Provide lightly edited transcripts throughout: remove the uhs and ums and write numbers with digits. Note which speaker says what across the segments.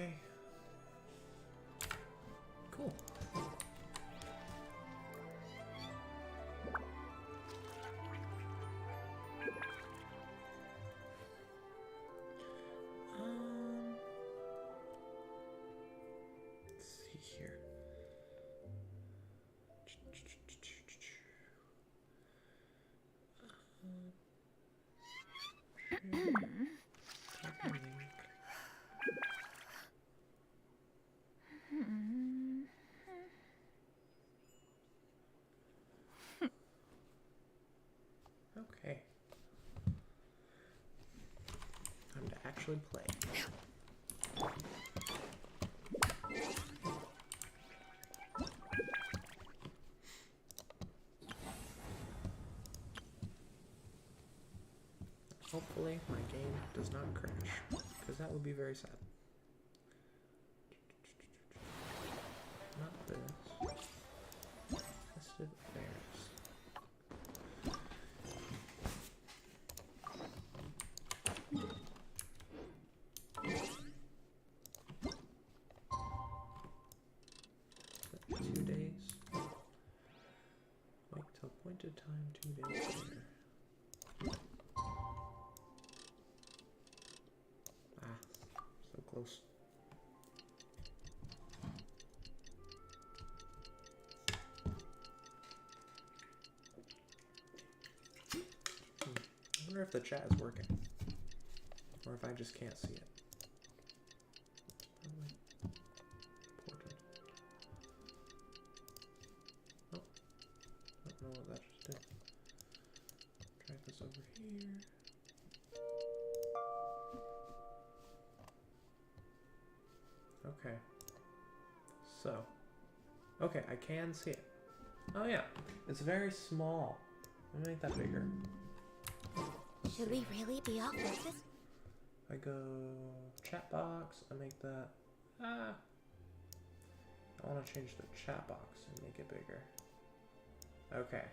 Speaker 1: Okay. Cool. Let's see here. Okay. Time to actually play. Hopefully my game does not crash, because that would be very sad. Not this. Festive affairs. Is that 2 days? Wait till appointed time 2 days later. So close. I wonder if the chat is working. Or if I just can't see it. Probably important. Oh. I don't know what that just did. Try this over here. Okay. So. Okay, I can see it. Oh yeah. It's very small. Let me make that bigger.
Speaker 2: Should we really be off with this?
Speaker 1: I go chat box, I make that, I want to change the chat box and make it bigger. Okay.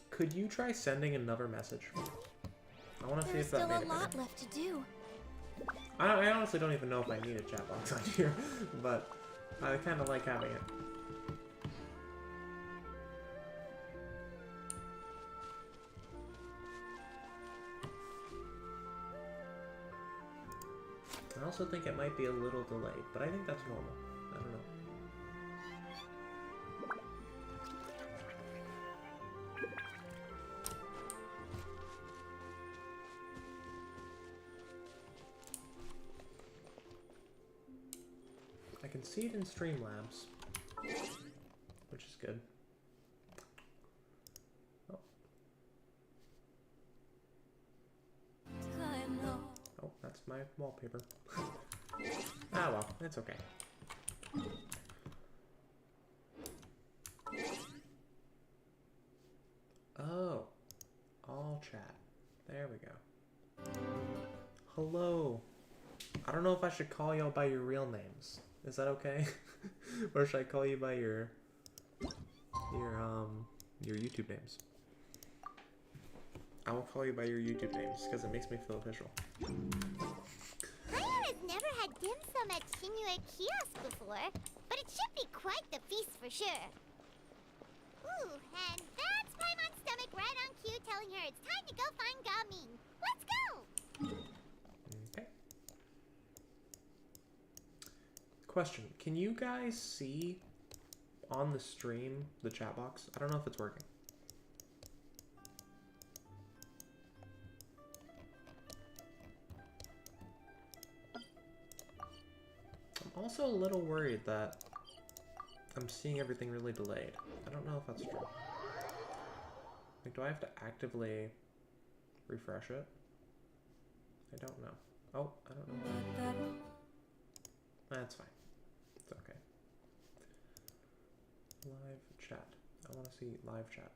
Speaker 1: Could you try sending another message? I want to see if that made it
Speaker 2: There's still a lot
Speaker 1: better.
Speaker 2: left to do.
Speaker 1: I honestly don't even know if I need a chat box on here, but I kind of like having it. I also think it might be a little delayed, but I think that's normal. I don't know. I can see it in Streamlabs, which is good. Oh. Oh, that's my wallpaper. Ah well, it's okay. Oh, all chat. There we go. Hello. I don't know if I should call y'all by your real names. Is that okay? Or should I call you by your YouTube names? I will call you by your YouTube names because it makes me feel official.
Speaker 2: Rite has never had dim sum at Shinue Kiosk before, but it should be quite the feast for sure. Ooh, and that's Paimon's stomach right on cue telling her it's time to go find Gaming. Let's go!
Speaker 1: Okay. Question, can you guys see on the stream the chat box? I don't know if it's working. I'm also a little worried that I'm seeing everything really delayed. I don't know if that's true. Like, do I have to actively refresh it? I don't know. Oh, I don't know. That's fine. It's okay. Live chat. I want to see live chat.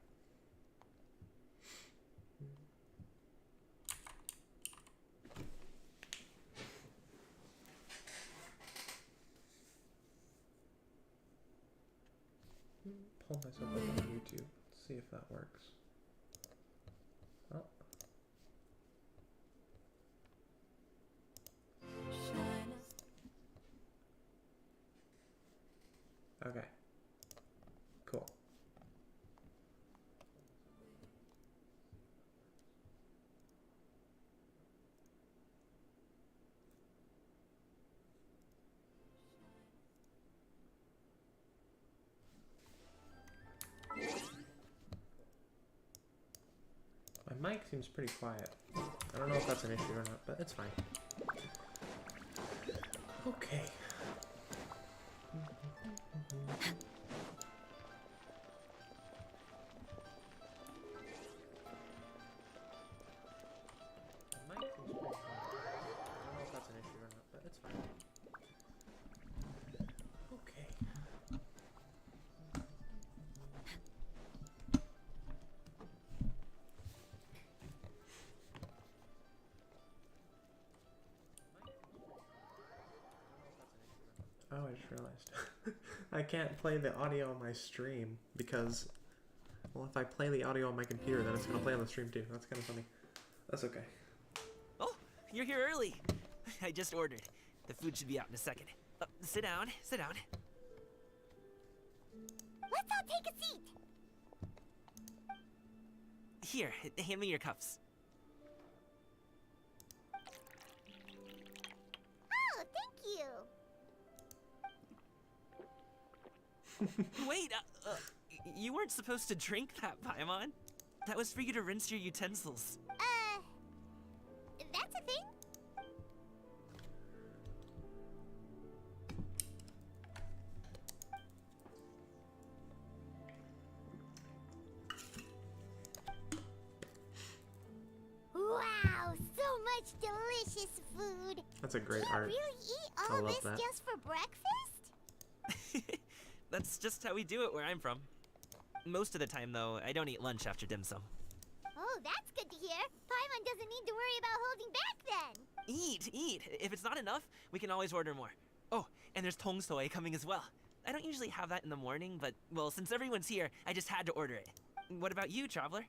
Speaker 1: Pull myself up on YouTube. See if that works. Oh. Okay. Cool. My mic seems pretty quiet. I don't know if that's an issue or not, but it's fine. Okay. My mic seems pretty quiet. I don't know if that's an issue or not, but it's fine. Okay. Oh, I just realized. I can't play the audio on my stream because, well, if I play the audio on my computer, then it's going to play on the stream too. That's kind of funny. That's okay.
Speaker 3: Oh, you're here early. I just ordered. The food should be out in a second. Sit down, sit down.
Speaker 2: Let's all take a seat.
Speaker 3: Here, hand me your cups.
Speaker 2: Oh, thank you.
Speaker 3: Wait, you weren't supposed to drink that, Paimon. That was for you to rinse your utensils.
Speaker 2: That's a thing? Wow, so much delicious food.
Speaker 1: That's a great
Speaker 2: Do you
Speaker 1: art.
Speaker 2: really eat
Speaker 1: I
Speaker 2: all
Speaker 1: love
Speaker 2: this
Speaker 1: that.
Speaker 2: just for breakfast?
Speaker 3: That's just how we do it where I'm from. Most of the time, though, I don't eat lunch after dim sum.
Speaker 2: Oh, that's good to hear. Paimon doesn't need to worry about holding back then.
Speaker 3: Eat! If it's not enough, we can always order more. Oh, and there's tong soy coming as well. I don't usually have that in the morning, but, well, since everyone's here, I just had to order it. What about you, traveler?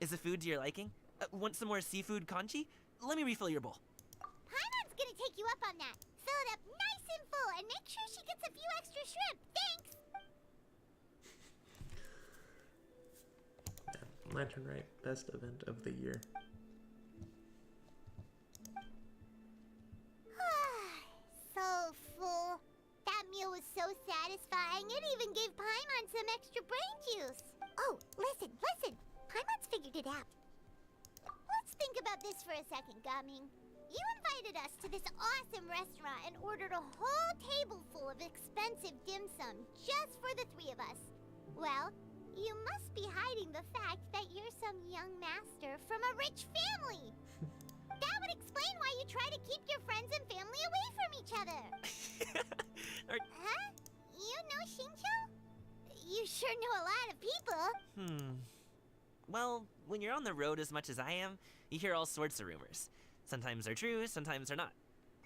Speaker 3: Is the food to your liking? Want some more seafood congee? Let me refill your bowl.
Speaker 2: Paimon's gonna take you up on that. Fill it up nice and full and make sure she gets a few extra shrimp. Thanks!
Speaker 1: Yeah, Latern Rite, best event of the year.
Speaker 2: So full. That meal was so satisfying, it even gave Paimon some extra brain juice. Oh, listen. Paimon's figured it out. Let's think about this for a second, Gaming. You invited us to this awesome restaurant and ordered a whole table full of expensive dim sum just for the three of us. Well, you must be hiding the fact that you're some young master from a rich family. That would explain why you try to keep your friends and family away from each other. Huh? You know Shincho? You sure know a lot of people.
Speaker 3: Well, when you're on the road as much as I am, you hear all sorts of rumors. Sometimes they're true, sometimes they're not.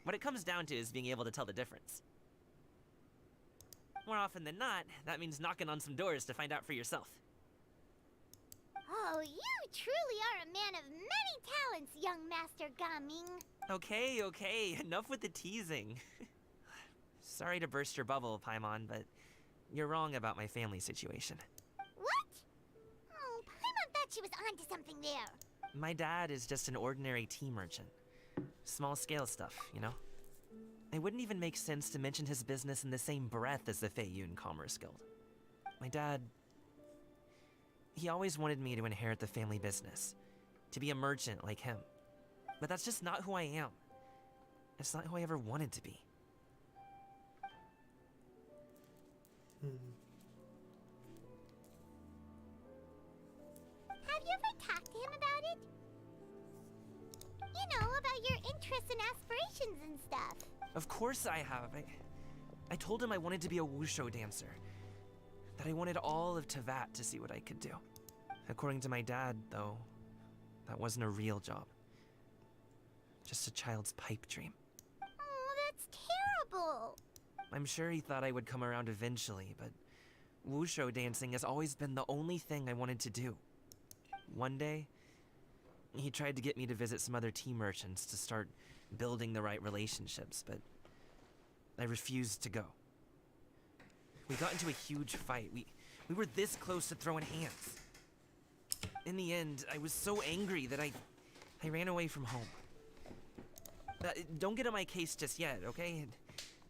Speaker 3: What it comes down to is being able to tell the difference. More often than not, that means knocking on some doors to find out for yourself.
Speaker 2: Oh, you truly are a man of many talents, young Master Gaming.
Speaker 3: Okay, enough with the teasing. Sorry to burst your bubble, Paimon, but you're wrong about my family situation.
Speaker 2: What? Oh, Paimon thought she was onto something there.
Speaker 3: My dad is just an ordinary tea merchant. Small scale stuff, you know? It wouldn't even make sense to mention his business in the same breath as the Feiyun Commerce Guild. My dad... he always wanted me to inherit the family business. To be a merchant like him. But that's just not who I am. It's not who I ever wanted to be.
Speaker 2: Have you ever talked to him about it? You know, about your interests and aspirations and stuff.
Speaker 3: Of course I have. I told him I wanted to be a wushu dancer. That I wanted all of Tevat to see what I could do. According to my dad, though, that wasn't a real job. Just a child's pipe dream.
Speaker 2: Oh, that's terrible.
Speaker 3: I'm sure he thought I would come around eventually, but wushu dancing has always been the only thing I wanted to do. One day, he tried to get me to visit some other tea merchants to start building the right relationships, but I refused to go. We got into a huge fight. We were this close to throwing hands. In the end, I was so angry that I ran away from home. Don't get on my case just yet, okay?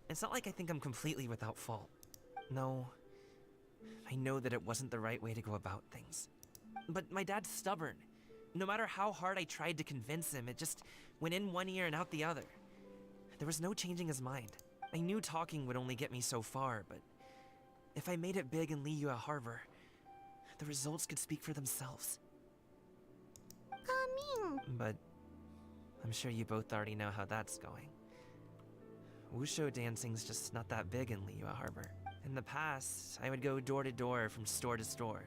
Speaker 3: It's not like I think I'm completely without fault. No, I know that it wasn't the right way to go about things. But my dad's stubborn. No matter how hard I tried to convince him, it just went in one ear and out the other. There was no changing his mind. I knew talking would only get me so far, but if I made it big in Liyue Harbor, the results could speak for themselves. But I'm sure you both already know how that's going. Wushu dancing's just not that big in Liyue Harbor. In the past, I would go door to door from store to store,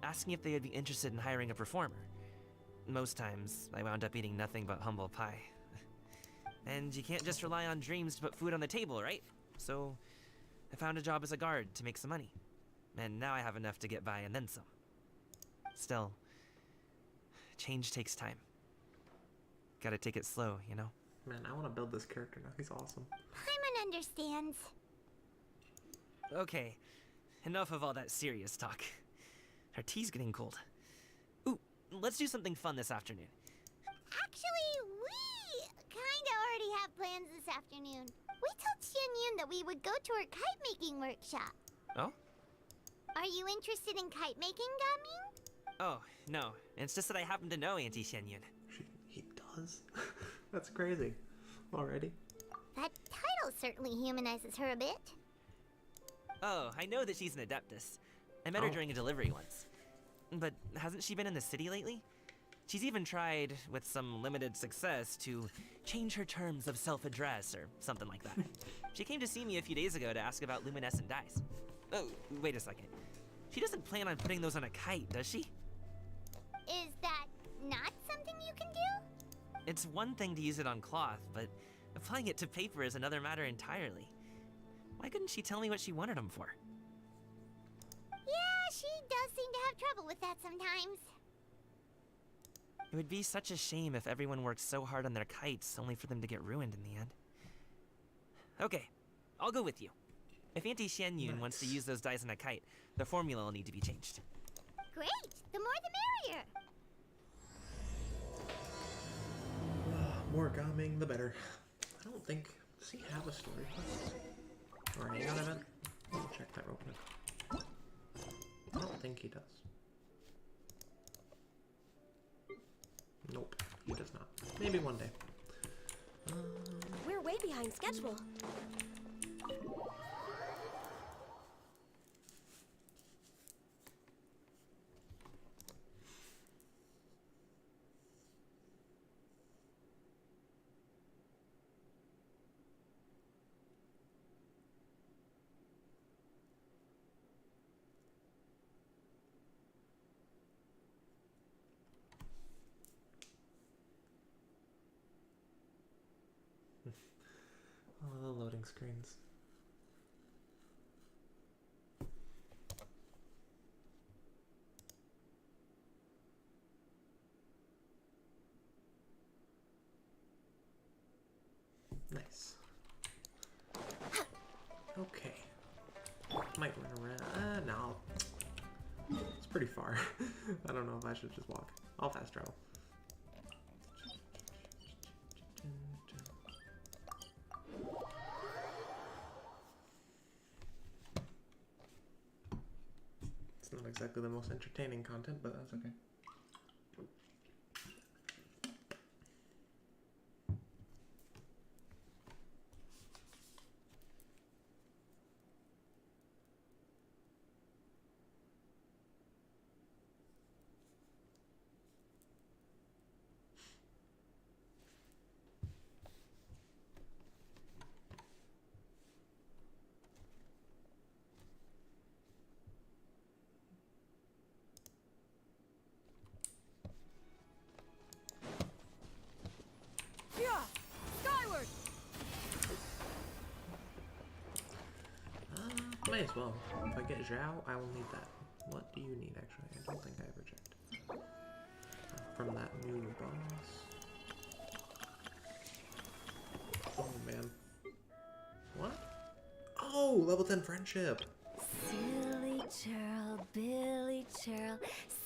Speaker 3: asking if they would be interested in hiring a performer. Most times, I wound up eating nothing but humble pie. And you can't just rely on dreams to put food on the table, right? So, I found a job as a guard to make some money. And now I have enough to get by and then some. Still, change takes time. Gotta take it slow, you know?
Speaker 1: Man, I want to build this character now. He's awesome.
Speaker 2: Paimon understands.
Speaker 3: Okay, enough of all that serious talk. Our tea's getting cold. Ooh, let's do something fun this afternoon.
Speaker 2: Actually, we kinda already have plans this afternoon. We told Xianyun that we would go to her kite-making workshop.
Speaker 3: Oh?
Speaker 2: Are you interested in kite-making, Gaming?
Speaker 3: Oh, no. It's just that I happen to know Auntie Xianyun.
Speaker 1: He does? That's crazy. Already?
Speaker 2: That title certainly humanizes her a bit.
Speaker 3: Oh, I know that she's an Adeptus. I met her during a delivery once. But hasn't she been in the city lately? She's even tried, with some limited success, to change her terms of self-address or something like that. She came to see me a few days ago to ask about luminescent dyes. Oh, wait a second. She doesn't plan on putting those on a kite, does she?
Speaker 2: Is that not something you can do?
Speaker 3: It's one thing to use it on cloth, but applying it to paper is another matter entirely. Why couldn't she tell me what she wanted them for?
Speaker 2: Yeah, she does seem to have trouble with that sometimes.
Speaker 3: It would be such a shame if everyone worked so hard on their kites only for them to get ruined in the end. Okay, I'll go with you. If Auntie Xianyun wants to use those dyes on a kite, the formula will need to be changed.
Speaker 2: Great! The more the merrier!
Speaker 1: More gaming, the better. I don't think... Does he have a story quest? Or hang on a minute. Let me check that real quick. I don't think he does. Nope, he does not. Maybe one day.
Speaker 4: We're way behind schedule.
Speaker 1: Oh, the loading screens. Nice. Okay. Might run around. No. It's pretty far. I don't know if I should just walk. I'll fast travel. It's not exactly the most entertaining content, but that's okay.
Speaker 4: Yeah! Skyward!
Speaker 1: Might as well. If I get Zhao, I will need that. What do you need, actually? I don't think I ever checked. From that new boss. Oh, man. What? Oh, level 10 friendship.
Speaker 4: churl.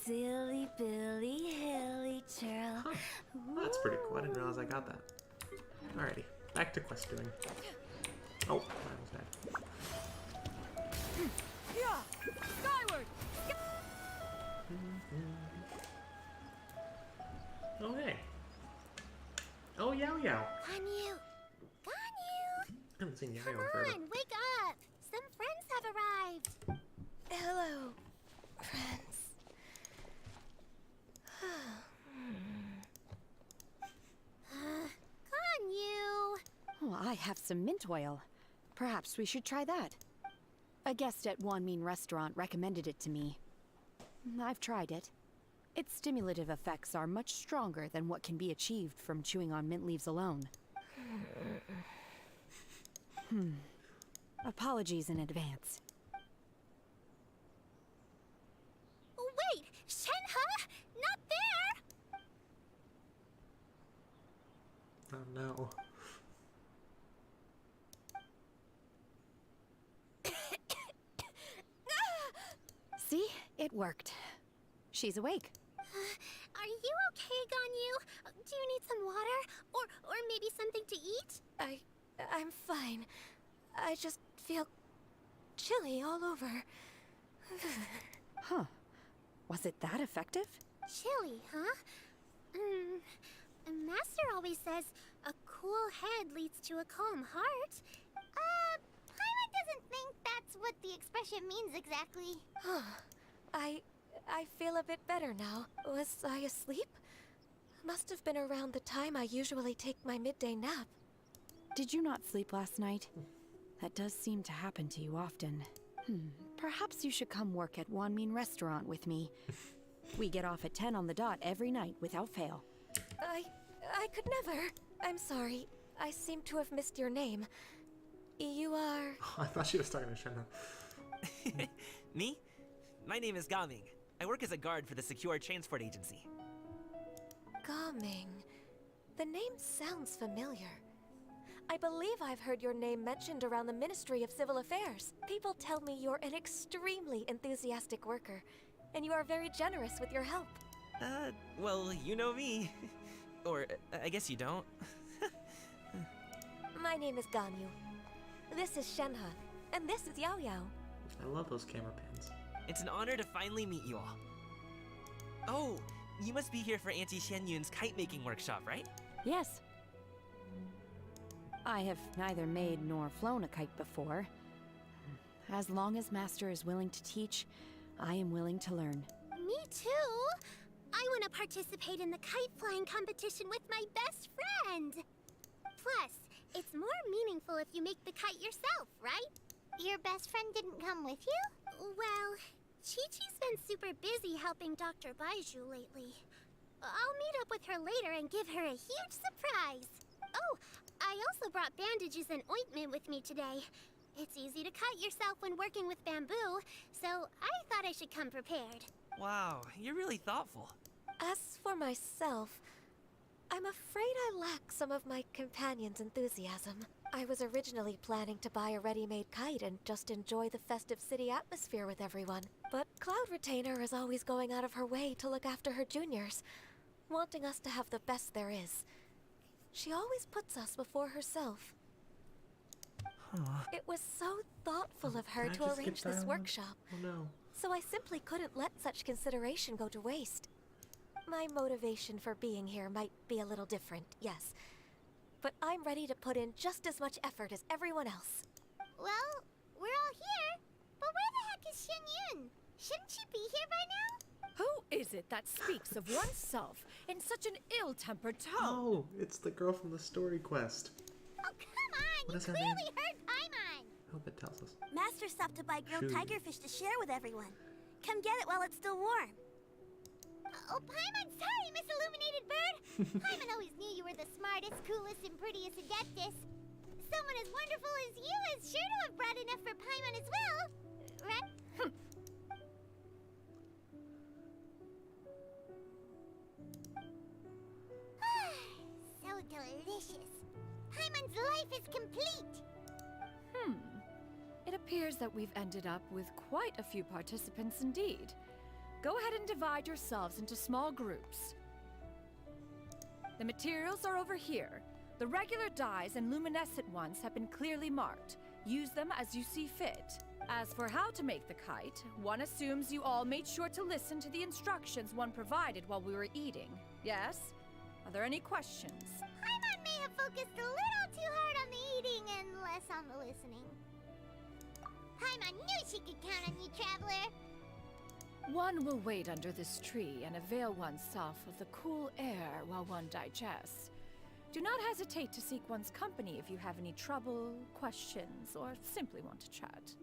Speaker 4: Silly Billy Hilly churl.
Speaker 1: Huh. That's pretty cool. I didn't realize I got that. Alrighty, back to quest doing. Oh, I was dead.
Speaker 4: Yeah! Skyward!
Speaker 1: Okay. Oh, Yao Yao.
Speaker 2: Ganyu! Ganyu!
Speaker 1: I haven't seen Yao
Speaker 2: Come
Speaker 1: Yao forever.
Speaker 2: on, wake up! Some friends have arrived.
Speaker 4: Hello, friends.
Speaker 2: Ganyu!
Speaker 5: Oh, I have some mint oil. Perhaps we should try that. A guest at Wanmin Restaurant recommended it to me. I've tried it. Its stimulative effects are much stronger than what can be achieved from chewing on mint leaves alone. Apologies in advance.
Speaker 2: Wait! Shenhe? Not there!
Speaker 1: Oh no.
Speaker 5: See? It worked. She's awake.
Speaker 2: Are you okay, Ganyu? Do you need some water? Or maybe something to eat?
Speaker 4: I'm fine. I just feel chilly all over.
Speaker 5: Huh. Was it that effective?
Speaker 2: Chilly, huh? Master always says a cool head leads to a calm heart. Paimon doesn't think that's what the expression means exactly.
Speaker 4: I feel a bit better now. Was I asleep? Must have been around the time I usually take my midday nap.
Speaker 5: Did you not sleep last night? That does seem to happen to you often. Perhaps you should come work at Wanmin Restaurant with me. We get off at 10 on the dot every night without fail.
Speaker 4: I could never. I'm sorry. I seem to have missed your name. You are...
Speaker 1: I thought she was talking to Shenhe.
Speaker 3: Me? My name is Gaming. I work as a guard for the Secure Transport Agency.
Speaker 4: Gaming. The name sounds familiar. I believe I've heard your name mentioned around the Ministry of Civil Affairs. People tell me you're an extremely enthusiastic worker, and you are very generous with your help.
Speaker 3: Well, you know me. Or, I guess you don't.
Speaker 4: My name is Ganyu. This is Shenhe, and this is Yao Yao.
Speaker 1: I love those camera pans.
Speaker 3: It's an honor to finally meet you all. Oh, you must be here for Auntie Xianyun's kite-making workshop, right?
Speaker 5: Yes. I have neither made nor flown a kite before. As long as Master is willing to teach, I am willing to learn.
Speaker 2: Me too! I want to participate in the kite flying competition with my best friend! Plus, it's more meaningful if you make the kite yourself, right? Your best friend didn't come with you? Well, Chi-Chi's been super busy helping Dr. Baiju lately. I'll meet up with her later and give her a huge surprise. Oh, I also brought bandages and ointment with me today. It's easy to cut yourself when working with bamboo, so I thought I should come prepared.
Speaker 3: Wow, you're really thoughtful.
Speaker 4: As for myself, I'm afraid I lack some of my companion's enthusiasm. I was originally planning to buy a ready-made kite and just enjoy the festive city atmosphere with everyone. But Cloud Retainer is always going out of her way to look after her juniors, wanting us to have the best there is. She always puts us before herself. It was so thoughtful of her
Speaker 1: Can I
Speaker 4: to
Speaker 1: just skip
Speaker 4: arrange this
Speaker 1: dialogue?
Speaker 4: workshop,
Speaker 1: Oh no.
Speaker 4: so I simply couldn't let such consideration go to waste. My motivation for being here might be a little different, yes. But I'm ready to put in just as much effort as everyone else.
Speaker 2: Well, we're all here, but where the heck is Xianyun? Shouldn't she be here by now?
Speaker 6: Who is it that speaks of oneself in such an ill-tempered tone?
Speaker 1: Oh, it's the girl from the story quest.
Speaker 2: Oh, come on!
Speaker 1: What
Speaker 2: You
Speaker 1: is her
Speaker 2: clearly
Speaker 1: name?
Speaker 2: heard Paimon!
Speaker 1: I hope it tells us.
Speaker 2: Master stopped to buy grilled
Speaker 1: Shoot.
Speaker 2: tigerfish to share with everyone. Come get it while it's still warm. Oh, Paimon, sorry, Miss Illuminated Bird! Paimon always knew you were the smartest, coolest, and prettiest Adeptus. Someone as wonderful as you is sure to have brought enough for Paimon as well, right? So delicious. Paimon's life is complete.
Speaker 6: It appears that we've ended up with quite a few participants indeed. Go ahead and divide yourselves into small groups. The materials are over here. The regular dyes and luminescent ones have been clearly marked. Use them as you see fit. As for how to make the kite, one assumes you all made sure to listen to the instructions one provided while we were eating. Yes? Are there any questions?
Speaker 2: Paimon may have focused a little too hard on the eating and less on the listening. Paimon knew she could count on you, Traveler.
Speaker 6: One will wait under this tree and avail oneself of the cool air while one digests. Do not hesitate to seek one's company if you have any trouble, questions, or simply want to chat.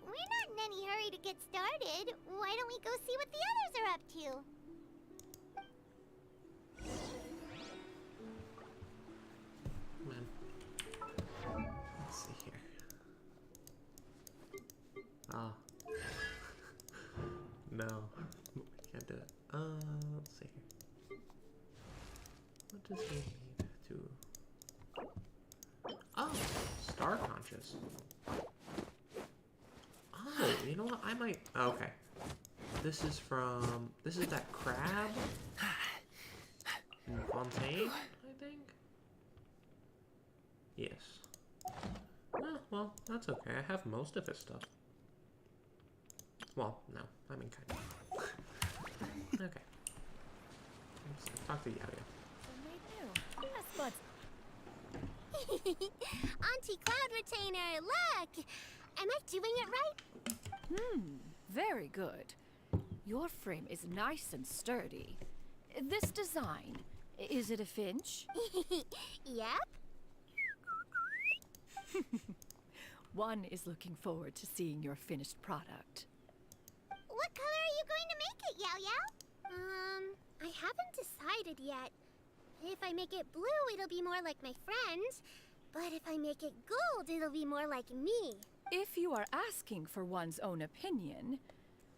Speaker 2: We're not in any hurry to get started. Why don't we go see what the others are up to?
Speaker 1: Man. Let's see here. Ah. No. Can't do it. Let's see here. What does he need to... Oh! Star Conscious. Oh, you know what? I might... Okay. This is from... This is that crab? Fontaine, I think? Yes. Well, that's okay. I have most of his stuff. Well, no. I mean, kind of. Okay. Let's talk to Yao-Yao.
Speaker 6: Yes, but
Speaker 2: Auntie Cloud Retainer, look! Am I doing it right?
Speaker 6: very good. Your frame is nice and sturdy. This design, is it a finch?
Speaker 2: Yep.
Speaker 6: One is looking forward to seeing your finished product.
Speaker 2: What color are you going to make it, Yao-Yao? I haven't decided yet. If I make it blue, it'll be more like my friends. But if I make it gold, it'll be more like me.
Speaker 6: If you are asking for one's own opinion,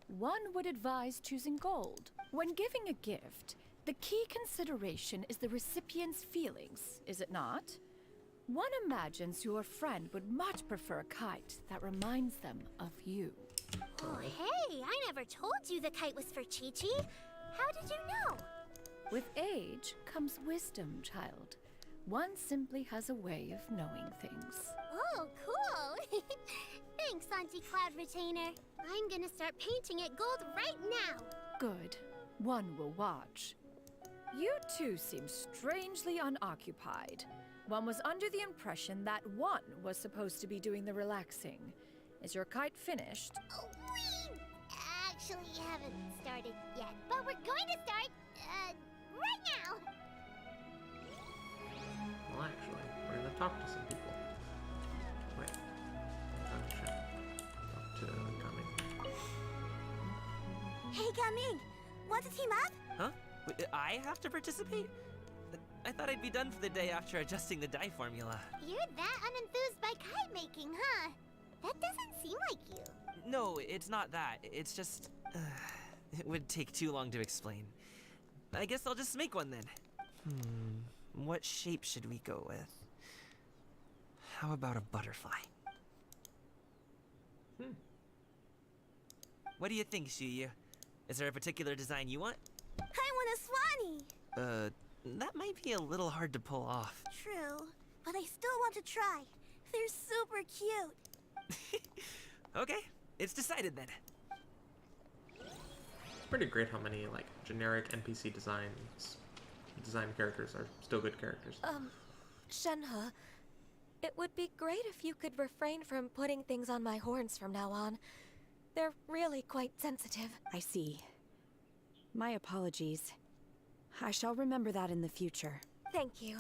Speaker 6: one would advise choosing gold. When giving a gift, the key consideration is the recipient's feelings, is it not? One imagines your friend would much prefer a kite that reminds them of you.
Speaker 2: Oh, hey, I never told you the kite was for Chi-Chi. How did you know?
Speaker 6: With age comes wisdom, child. One simply has a way of knowing things.
Speaker 2: Oh, cool. Thanks, Auntie Cloud Retainer. I'm gonna start painting it gold right now.
Speaker 6: Good. One will watch. You two seem strangely unoccupied. One was under the impression that one was supposed to be doing the relaxing. Is your kite finished?
Speaker 2: Oh, we actually haven't started yet, but we're going to start, right now.
Speaker 1: Well, actually, we're gonna talk to some people. Wait. Talk to Gummy.
Speaker 2: Hey, Gaming, want to team up?
Speaker 3: Huh? I have to participate? I thought I'd be done for the day after adjusting the dye formula.
Speaker 2: You're that unenthused by kite making, huh? That doesn't seem like you.
Speaker 3: No, it's not that. It's just... it would take too long to explain. I guess I'll just make one then. What shape should we go with? How about a butterfly? What do you think, Shuyu? Is there a particular design you want?
Speaker 2: I want a swanee.
Speaker 3: That might be a little hard to pull off.
Speaker 2: True, but I still want to try. They're super cute.
Speaker 3: Okay, it's decided then.
Speaker 1: It's pretty great how many, like, generic NPC design characters are still good characters.
Speaker 4: Shenhe, it would be great if you could refrain from putting things on my horns from now on. They're really quite sensitive.
Speaker 5: I see. My apologies. I shall remember that in the future.
Speaker 4: Thank you.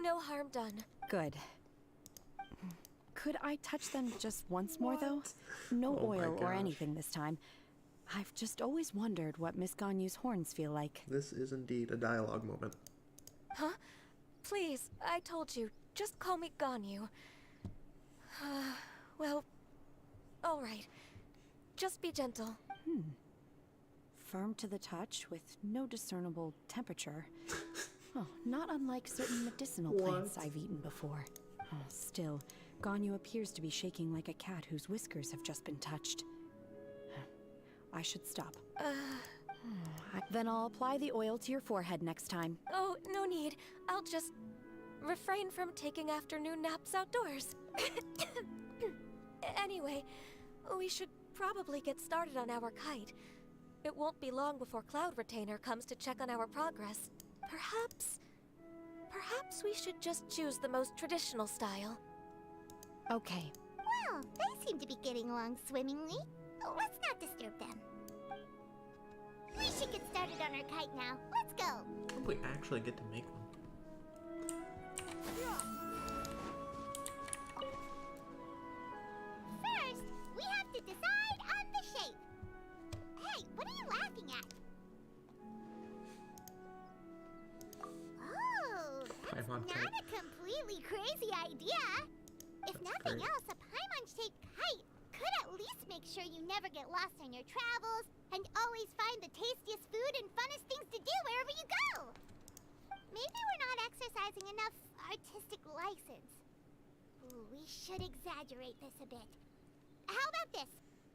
Speaker 4: No harm done.
Speaker 5: Good. Could I touch them just once more, though? No
Speaker 1: Oh my
Speaker 5: oil or
Speaker 1: gosh.
Speaker 5: anything this time. I've just always wondered what Miss Ganyu's horns feel like.
Speaker 1: This is indeed a dialogue moment.
Speaker 4: Huh? Please, I told you. Just call me Ganyu. Well, all right. Just be gentle.
Speaker 5: Firm to the touch with no discernible temperature. Oh, not unlike certain medicinal plants I've eaten before. Oh, still, Ganyu appears to be shaking like a cat whose whiskers have just been touched. I should stop. Then I'll apply the oil to your forehead next time.
Speaker 4: Oh, no need. I'll just refrain from taking afternoon naps outdoors. Anyway, we should probably get started on our kite. It won't be long before Cloud Retainer comes to check on our progress. Perhaps we should just choose the most traditional style.
Speaker 5: Okay.
Speaker 2: Well, they seem to be getting along swimmingly. Oh, let's not disturb them. We should get started on our kite now. Let's go.
Speaker 1: I hope we actually get to make one.
Speaker 2: First, we have to decide on the shape. Hey, what are you laughing at? Oh, that's
Speaker 1: Paimon
Speaker 2: not
Speaker 1: kite.
Speaker 2: a completely crazy idea. If nothing
Speaker 1: great.
Speaker 2: else, a Paimon-shaped kite could at least make sure you never get lost on your travels and always find the tastiest food and funnest things to do wherever you go. Maybe we're not exercising enough artistic license. Ooh, we should exaggerate this a bit. How about this?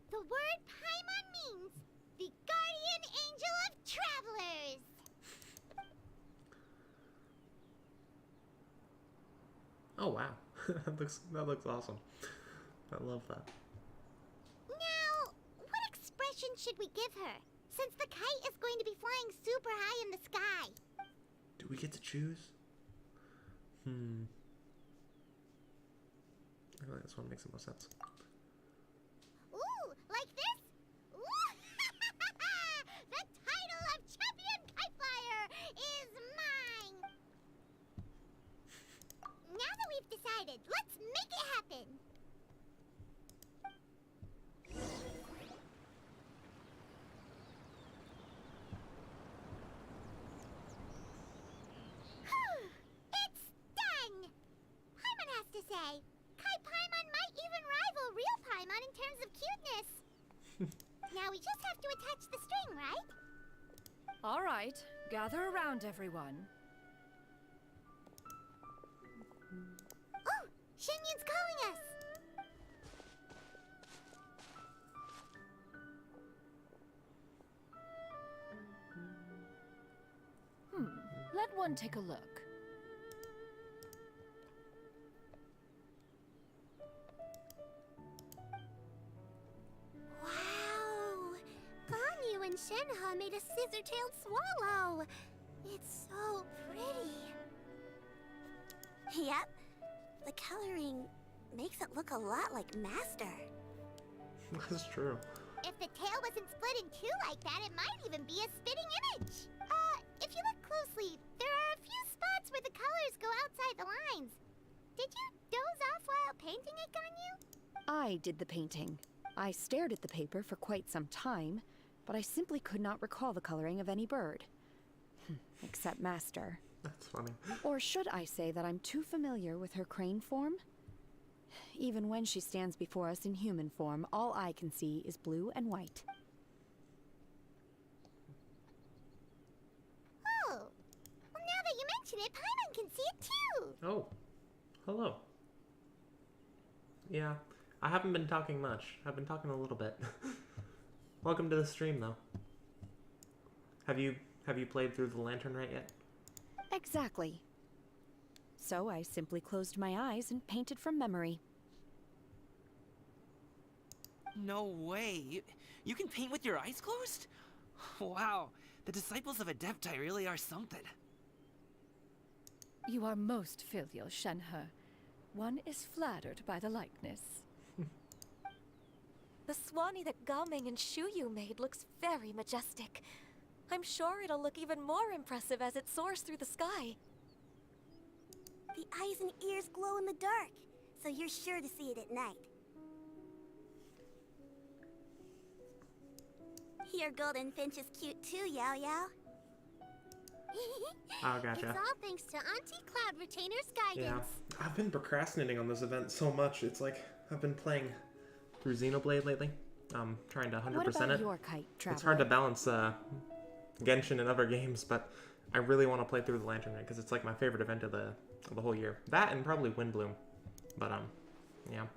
Speaker 2: The word Paimon means the guardian angel of travelers.
Speaker 1: Oh wow, that looks awesome. I love that.
Speaker 2: Now, what expression should we give her? Since the kite is going to be flying super high in the sky.
Speaker 1: Do we get to choose? I feel like this one makes the most sense.
Speaker 2: Ooh, like this? Ooh! The title of champion kite flyer is mine! Now that we've decided, let's make it happen! It's done! Paimon has to say, Kai Paimon might even rival real Paimon in terms of cuteness. Now we just have to attach the string, right?
Speaker 6: All right, gather around, everyone.
Speaker 2: Oh, Shenyun's calling us!
Speaker 6: Let one take a look.
Speaker 2: Wow! Ganyu and Shenhe made a scissor-tailed swallow! It's so pretty. Yep. The coloring makes it look a lot like Master.
Speaker 1: That's true.
Speaker 2: If the tail wasn't split in two like that, it might even be a spitting image. If you look closely, there are a few spots where the colors go outside the lines. Did you doze off while painting it, Ganyu?
Speaker 5: I did the painting. I stared at the paper for quite some time, but I simply could not recall the coloring of any bird. Except Master.
Speaker 1: That's funny.
Speaker 5: Or should I say that I'm too familiar with her crane form? Even when she stands before us in human form, all I can see is blue and white.
Speaker 2: Oh. Well, now that you mention it, Paimon can see it too.
Speaker 1: Oh, hello. Yeah, I haven't been talking much. I've been talking a little bit. Welcome to the stream, though. Have you played through the Latern Rite yet?
Speaker 5: Exactly. So I simply closed my eyes and painted from memory.
Speaker 3: No way. You can paint with your eyes closed? Wow. The disciples of Adepti really are something.
Speaker 6: You are most filial, Shenhe. One is flattered by the likeness.
Speaker 4: The Swanee that Gaming and Shuyu made looks very majestic. I'm sure it'll look even more impressive as it soars through the sky.
Speaker 2: The eyes and ears glow in the dark, so you're sure to see it at night. Your golden finch is cute too, Yao Yao.
Speaker 1: Oh, gotcha.
Speaker 2: It's all thanks to Auntie Cloud Retainer's
Speaker 1: Yeah,
Speaker 2: guidance.
Speaker 1: I've been procrastinating on this event so much. It's like I've been playing through Xenoblade lately. I'm trying to 100%
Speaker 5: What about
Speaker 1: it.
Speaker 5: your kite, Traveler?
Speaker 1: It's hard to balance Genshin and other games, but I really want to play through the Latern Rite because it's like my favorite event of the whole year. That and probably Windbloom, but yeah.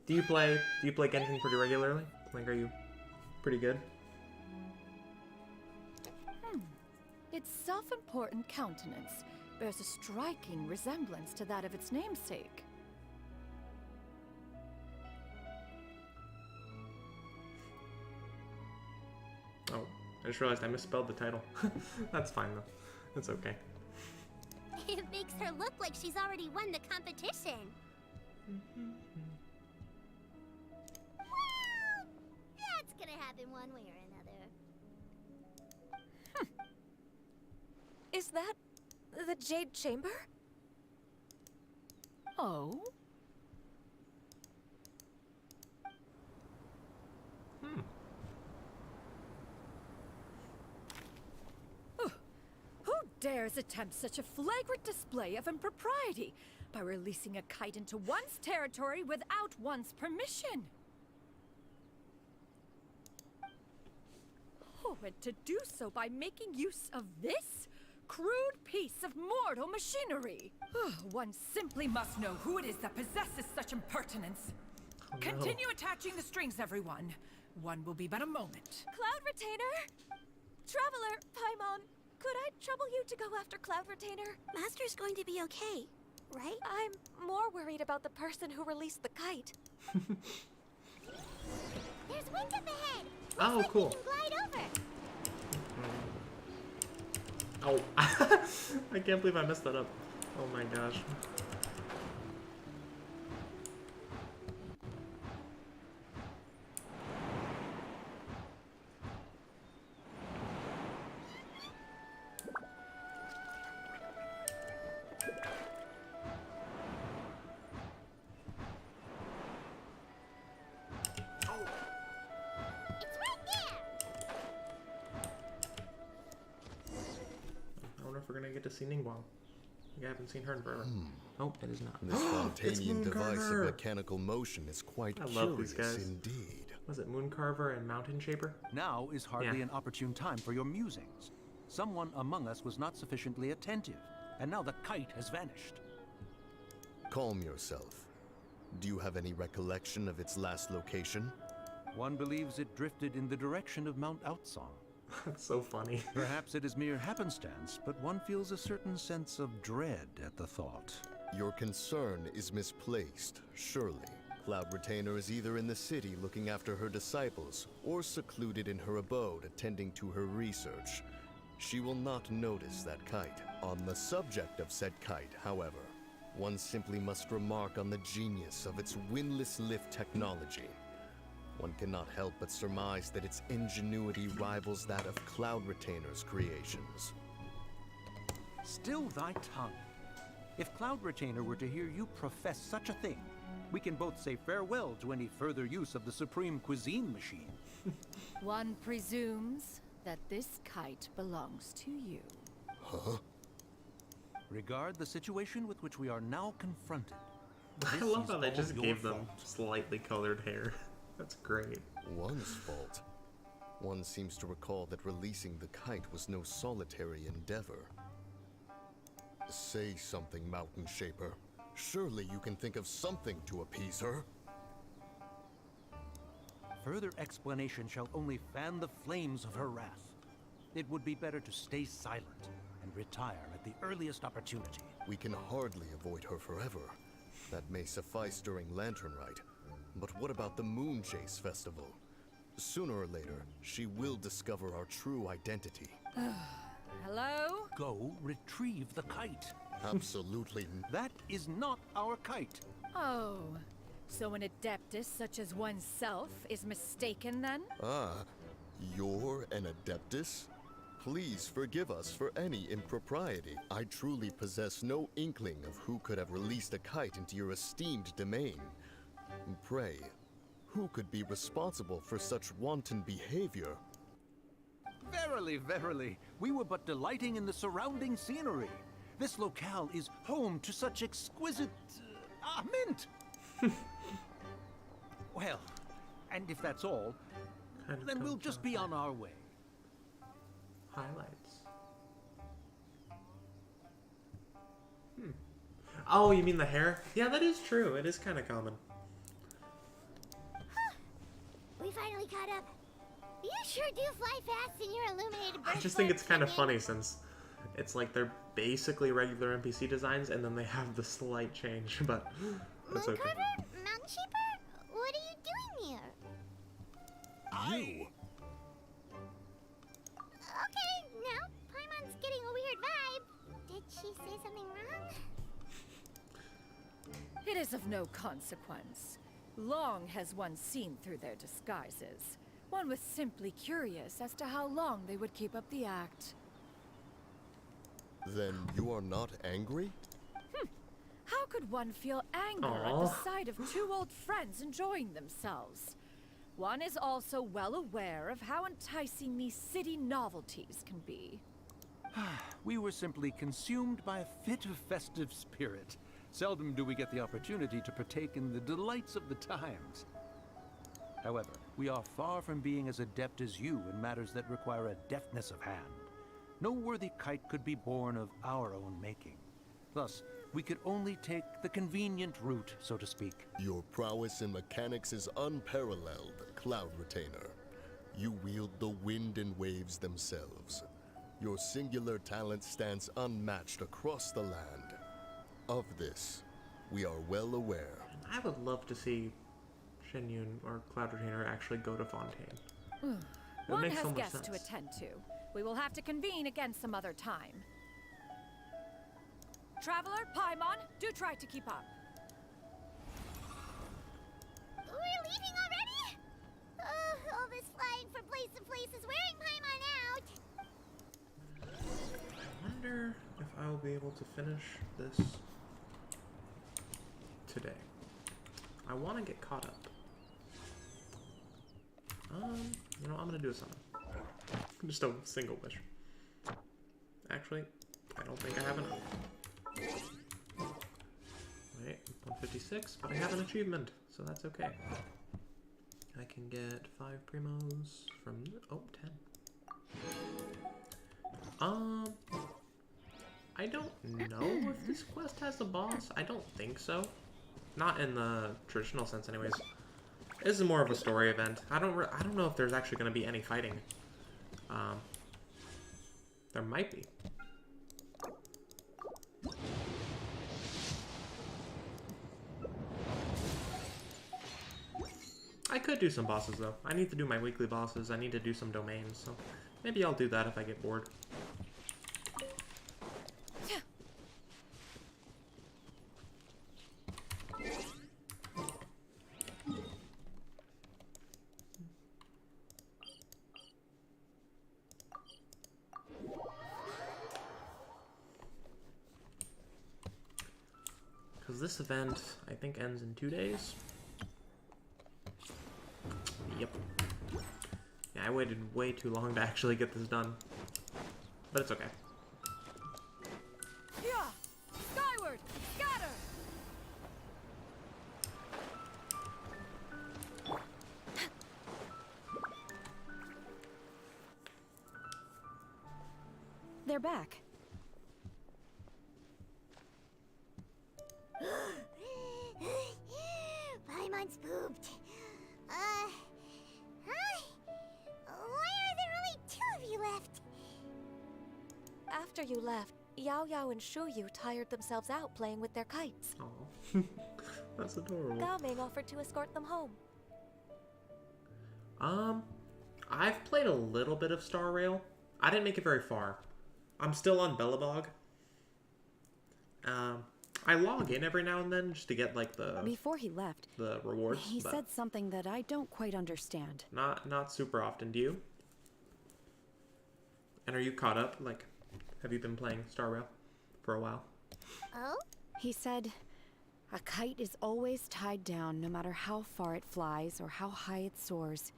Speaker 1: Do you play Genshin pretty regularly? Like, are you pretty good.
Speaker 6: Its self-important countenance bears a striking resemblance to that of its namesake.
Speaker 1: Oh, I just realized I misspelled the title. That's fine though. It's okay.
Speaker 2: It makes her look like she's already won the competition. Well, that's gonna happen one way or another.
Speaker 4: Is that the Jade Chamber?
Speaker 6: Oh? Who dares attempt such a flagrant display of impropriety by releasing a kite into one's territory without one's permission? Oh, and to do so by making use of this crude piece of mortal machinery. One simply must know who it is that possesses such impertinence.
Speaker 1: Oh, no.
Speaker 6: Continue attaching the strings, everyone. One will be but a moment.
Speaker 4: Cloud Retainer? Traveler, Paimon, could I trouble you to go after Cloud Retainer?
Speaker 2: Master's going to be okay, right?
Speaker 4: I'm more worried about the person who released the kite.
Speaker 2: There's wind up ahead.
Speaker 1: Oh,
Speaker 2: Looks like
Speaker 1: cool.
Speaker 2: we can glide over.
Speaker 1: Oh, I can't believe I messed that up. Oh my gosh.
Speaker 2: It's right there.
Speaker 1: I wonder if we're gonna get to see Ningguang. I haven't seen her in forever. Oh, it is not.
Speaker 7: This
Speaker 1: It's
Speaker 7: Fontanian
Speaker 1: Moon
Speaker 7: device
Speaker 1: Carver.
Speaker 7: of mechanical motion is quite
Speaker 1: I love these
Speaker 7: curious
Speaker 1: guys.
Speaker 7: indeed.
Speaker 1: Was it Moon Carver and Mountain Shaper?
Speaker 8: Now is hardly
Speaker 1: Yeah.
Speaker 8: an opportune time for your musings. Someone among us was not sufficiently attentive, and now the kite has vanished.
Speaker 7: Calm yourself. Do you have any recollection of its last location?
Speaker 8: One believes it drifted in the direction of Mount Outsong.
Speaker 1: That's so funny.
Speaker 8: Perhaps it is mere happenstance, but one feels a certain sense of dread at the thought.
Speaker 7: Your concern is misplaced, surely. Cloud Retainer is either in the city looking after her disciples, or secluded in her abode attending to her research. She will not notice that kite. On the subject of said kite, however, one simply must remark on the genius of its windless lift technology. One cannot help but surmise that its ingenuity rivals that of Cloud Retainer's creations.
Speaker 8: Still thy tongue. If Cloud Retainer were to hear you profess such a thing, we can both say farewell to any further use of the Supreme Cuisine Machine.
Speaker 6: One presumes that this kite belongs to you.
Speaker 7: Huh?
Speaker 8: Regard the situation with which we are now confronted.
Speaker 1: I
Speaker 8: This
Speaker 1: love
Speaker 8: is
Speaker 1: how they
Speaker 8: all
Speaker 1: just
Speaker 8: your
Speaker 1: gave them
Speaker 8: fault.
Speaker 1: slightly colored hair. That's great.
Speaker 7: One's fault. One seems to recall that releasing the kite was no solitary endeavor. Say something, Mountain Shaper. Surely you can think of something to appease her.
Speaker 8: Further explanation shall only fan the flames of her wrath. It would be better to stay silent and retire at the earliest opportunity.
Speaker 7: We can hardly avoid her forever. That may suffice during Lantern Rite. But what about the Moon Chase Festival? Sooner or later, she will discover our true identity.
Speaker 6: Hello?
Speaker 8: Go retrieve the kite.
Speaker 7: Absolutely.
Speaker 8: That is not our kite.
Speaker 6: Oh, so an adeptus such as oneself is mistaken then?
Speaker 7: Ah, you're an Adeptus? Please forgive us for any impropriety. I truly possess no inkling of who could have released a kite into your esteemed domain. Pray, who could be responsible for such wanton behavior?
Speaker 8: Verily, verily, we were but delighting in the surrounding scenery. This locale is home to such exquisite... mint! Well, and if that's all,
Speaker 1: Kind of
Speaker 8: then we'll
Speaker 1: comes
Speaker 8: just
Speaker 1: out
Speaker 8: be
Speaker 1: there.
Speaker 8: on our way.
Speaker 1: Highlights. Oh, you mean the hair? Yeah, that is true. It is kind of common.
Speaker 2: We finally caught up. sure do fly fast in your illuminated
Speaker 1: I
Speaker 2: bird
Speaker 1: just think
Speaker 2: form,
Speaker 1: it's kind of
Speaker 2: Shinyan.
Speaker 1: funny since it's like they're basically regular NPC designs and then they have the slight change, but that's okay.
Speaker 2: Mooncarver? Mountain Sheeper? What are you doing here?
Speaker 7: You!
Speaker 2: Okay, now Paimon's getting a weird vibe. Did she say something wrong?
Speaker 6: It is of no consequence. Long has one seen through their disguises. One was simply curious as to how long they would keep up the act.
Speaker 7: Then you are not angry?
Speaker 6: How could one feel anger at
Speaker 1: Aw.
Speaker 6: the sight of two old friends enjoying themselves? One is also well aware of how enticing these city novelties can be.
Speaker 8: We were simply consumed by a fit of festive spirit. Seldom do we get the opportunity to partake in the delights of the times. However, we are far from being as adept as you in matters that require a deftness of hand. No worthy kite could be born of our own making. Thus, we could only take the convenient route, so to speak.
Speaker 7: Your prowess in mechanics is unparalleled, Cloud Retainer. You wield the wind and waves themselves. Your singular talent stands unmatched across the land. Of this, we are well aware.
Speaker 1: I would love to see Shenyun or Cloud Retainer actually go to Fontaine. It
Speaker 6: One
Speaker 1: makes
Speaker 6: has
Speaker 1: so much
Speaker 6: guests
Speaker 1: sense.
Speaker 6: to attend to. We will have to convene again some other time. Traveler, Paimon, do try to keep up.
Speaker 2: We're leaving already? All this flying from place to place is wearing Paimon out.
Speaker 1: I wonder if I will be able to finish this today. I want to get caught up. You know, I'm gonna do a summon. Just a single wish. Actually, I don't think I have enough. Wait, 156, but I have an achievement, so that's okay. I can get 5 primos from, 10. I don't know if this quest has a boss. I don't think so. Not in the traditional sense anyways. This is more of a story event. I don't know if there's actually going to be any fighting. There might be. I could do some bosses though. I need to do my weekly bosses. I need to do some domains, so maybe I'll do that if I get bored. Because this event, I think, ends in 2 days. Yep. Yeah, I waited way too long to actually get this done. But it's okay.
Speaker 6: Yeah! Skyward! Scatter!
Speaker 5: They're back.
Speaker 2: Paimon's pooped. Hi. Why are there only 2 of you left?
Speaker 4: After you left, Yao Yao and Shu Yu tired themselves out playing with their kites.
Speaker 1: Aw. That's adorable.
Speaker 4: Gao Ming offered to escort them home.
Speaker 1: I've played a little bit of Star Rail. I didn't make it very far. I'm still on Bellabog. I log in every now and then just to get like the
Speaker 5: Before he left,
Speaker 1: rewards.
Speaker 5: he
Speaker 1: but
Speaker 5: said something that I don't quite understand.
Speaker 1: not super often. Do you? And are you caught up? Like, have you been playing Star Rail for a while?
Speaker 2: Oh?
Speaker 5: He said, a kite is always tied down no matter how far it flies or how high it soars.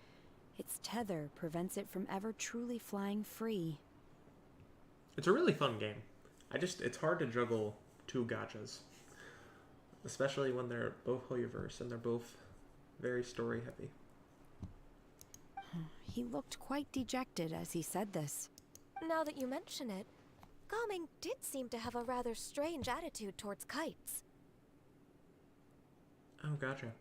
Speaker 5: Its tether prevents it from ever truly flying free.
Speaker 1: It's a really fun game. It's hard to juggle 2 gachas. Especially when they're both Hoyoverse and they're both very story heavy.
Speaker 5: He looked quite dejected as he said this.
Speaker 4: Now that you mention it, Gao Ming did seem to have a rather strange attitude towards kites.
Speaker 1: Oh, gotcha.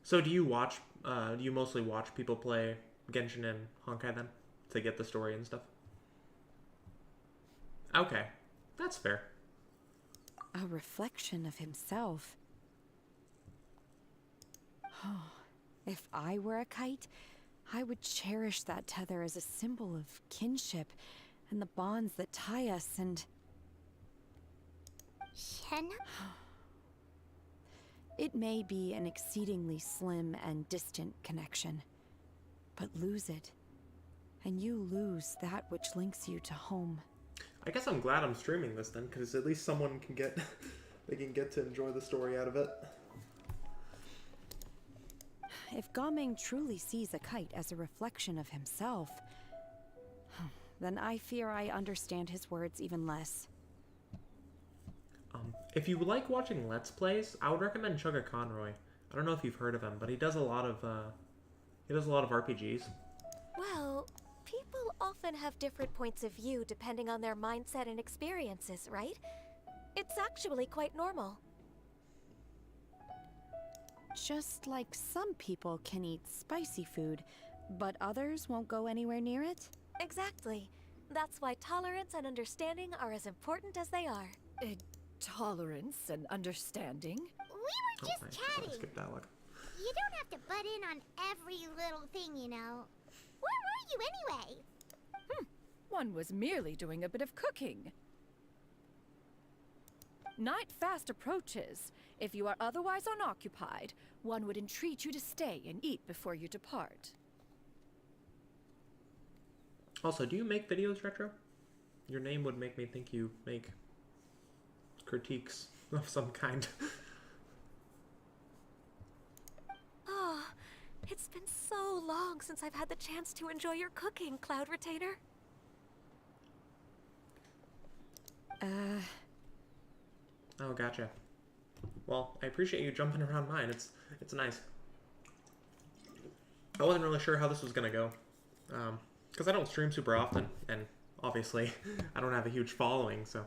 Speaker 1: So do you watch, do you mostly watch people play Genshin and Honkai then to get the story and stuff. Okay, that's fair.
Speaker 5: A reflection of himself. Oh, if I were a kite, I would cherish that tether as a symbol of kinship and the bonds that tie us and...
Speaker 2: Shen?
Speaker 5: It may be an exceedingly slim and distant connection, but lose it, and you lose that which links you to home.
Speaker 1: I guess I'm glad I'm streaming this then, because at least someone can get they can get to enjoy the story out of it.
Speaker 5: If Gaming truly sees a kite as a reflection of himself, then I fear I understand his words even less.
Speaker 1: If you like watching Let's Plays, I would recommend Chugga Conroy. I don't know if you've heard of him, but he does a lot of RPGs.
Speaker 4: Well, people often have different points of view depending on their mindset and experiences, right? It's actually quite normal.
Speaker 5: Just like some people can eat spicy food, but others won't go anywhere near it?
Speaker 4: Exactly. That's why tolerance and understanding are as important as they are.
Speaker 6: Tolerance and understanding?
Speaker 2: We were just
Speaker 1: nice.
Speaker 2: chatting.
Speaker 1: Skip dialogue.
Speaker 2: You don't have to butt in on every little thing, you know. Where were you anyway?
Speaker 6: One was merely doing a bit of cooking. Night fast approaches. If you are otherwise unoccupied, one would entreat you to stay and eat before you depart.
Speaker 1: Also, do you make videos, Retro? Your name would make me think you make critiques of some kind.
Speaker 4: Oh, it's been so long since I've had the chance to enjoy your cooking, Cloud Retainer.
Speaker 1: Oh, gotcha. Well, I appreciate you jumping around mine. It's nice. I wasn't really sure how this was gonna go, because I don't stream super often, and obviously I don't have a huge following, so.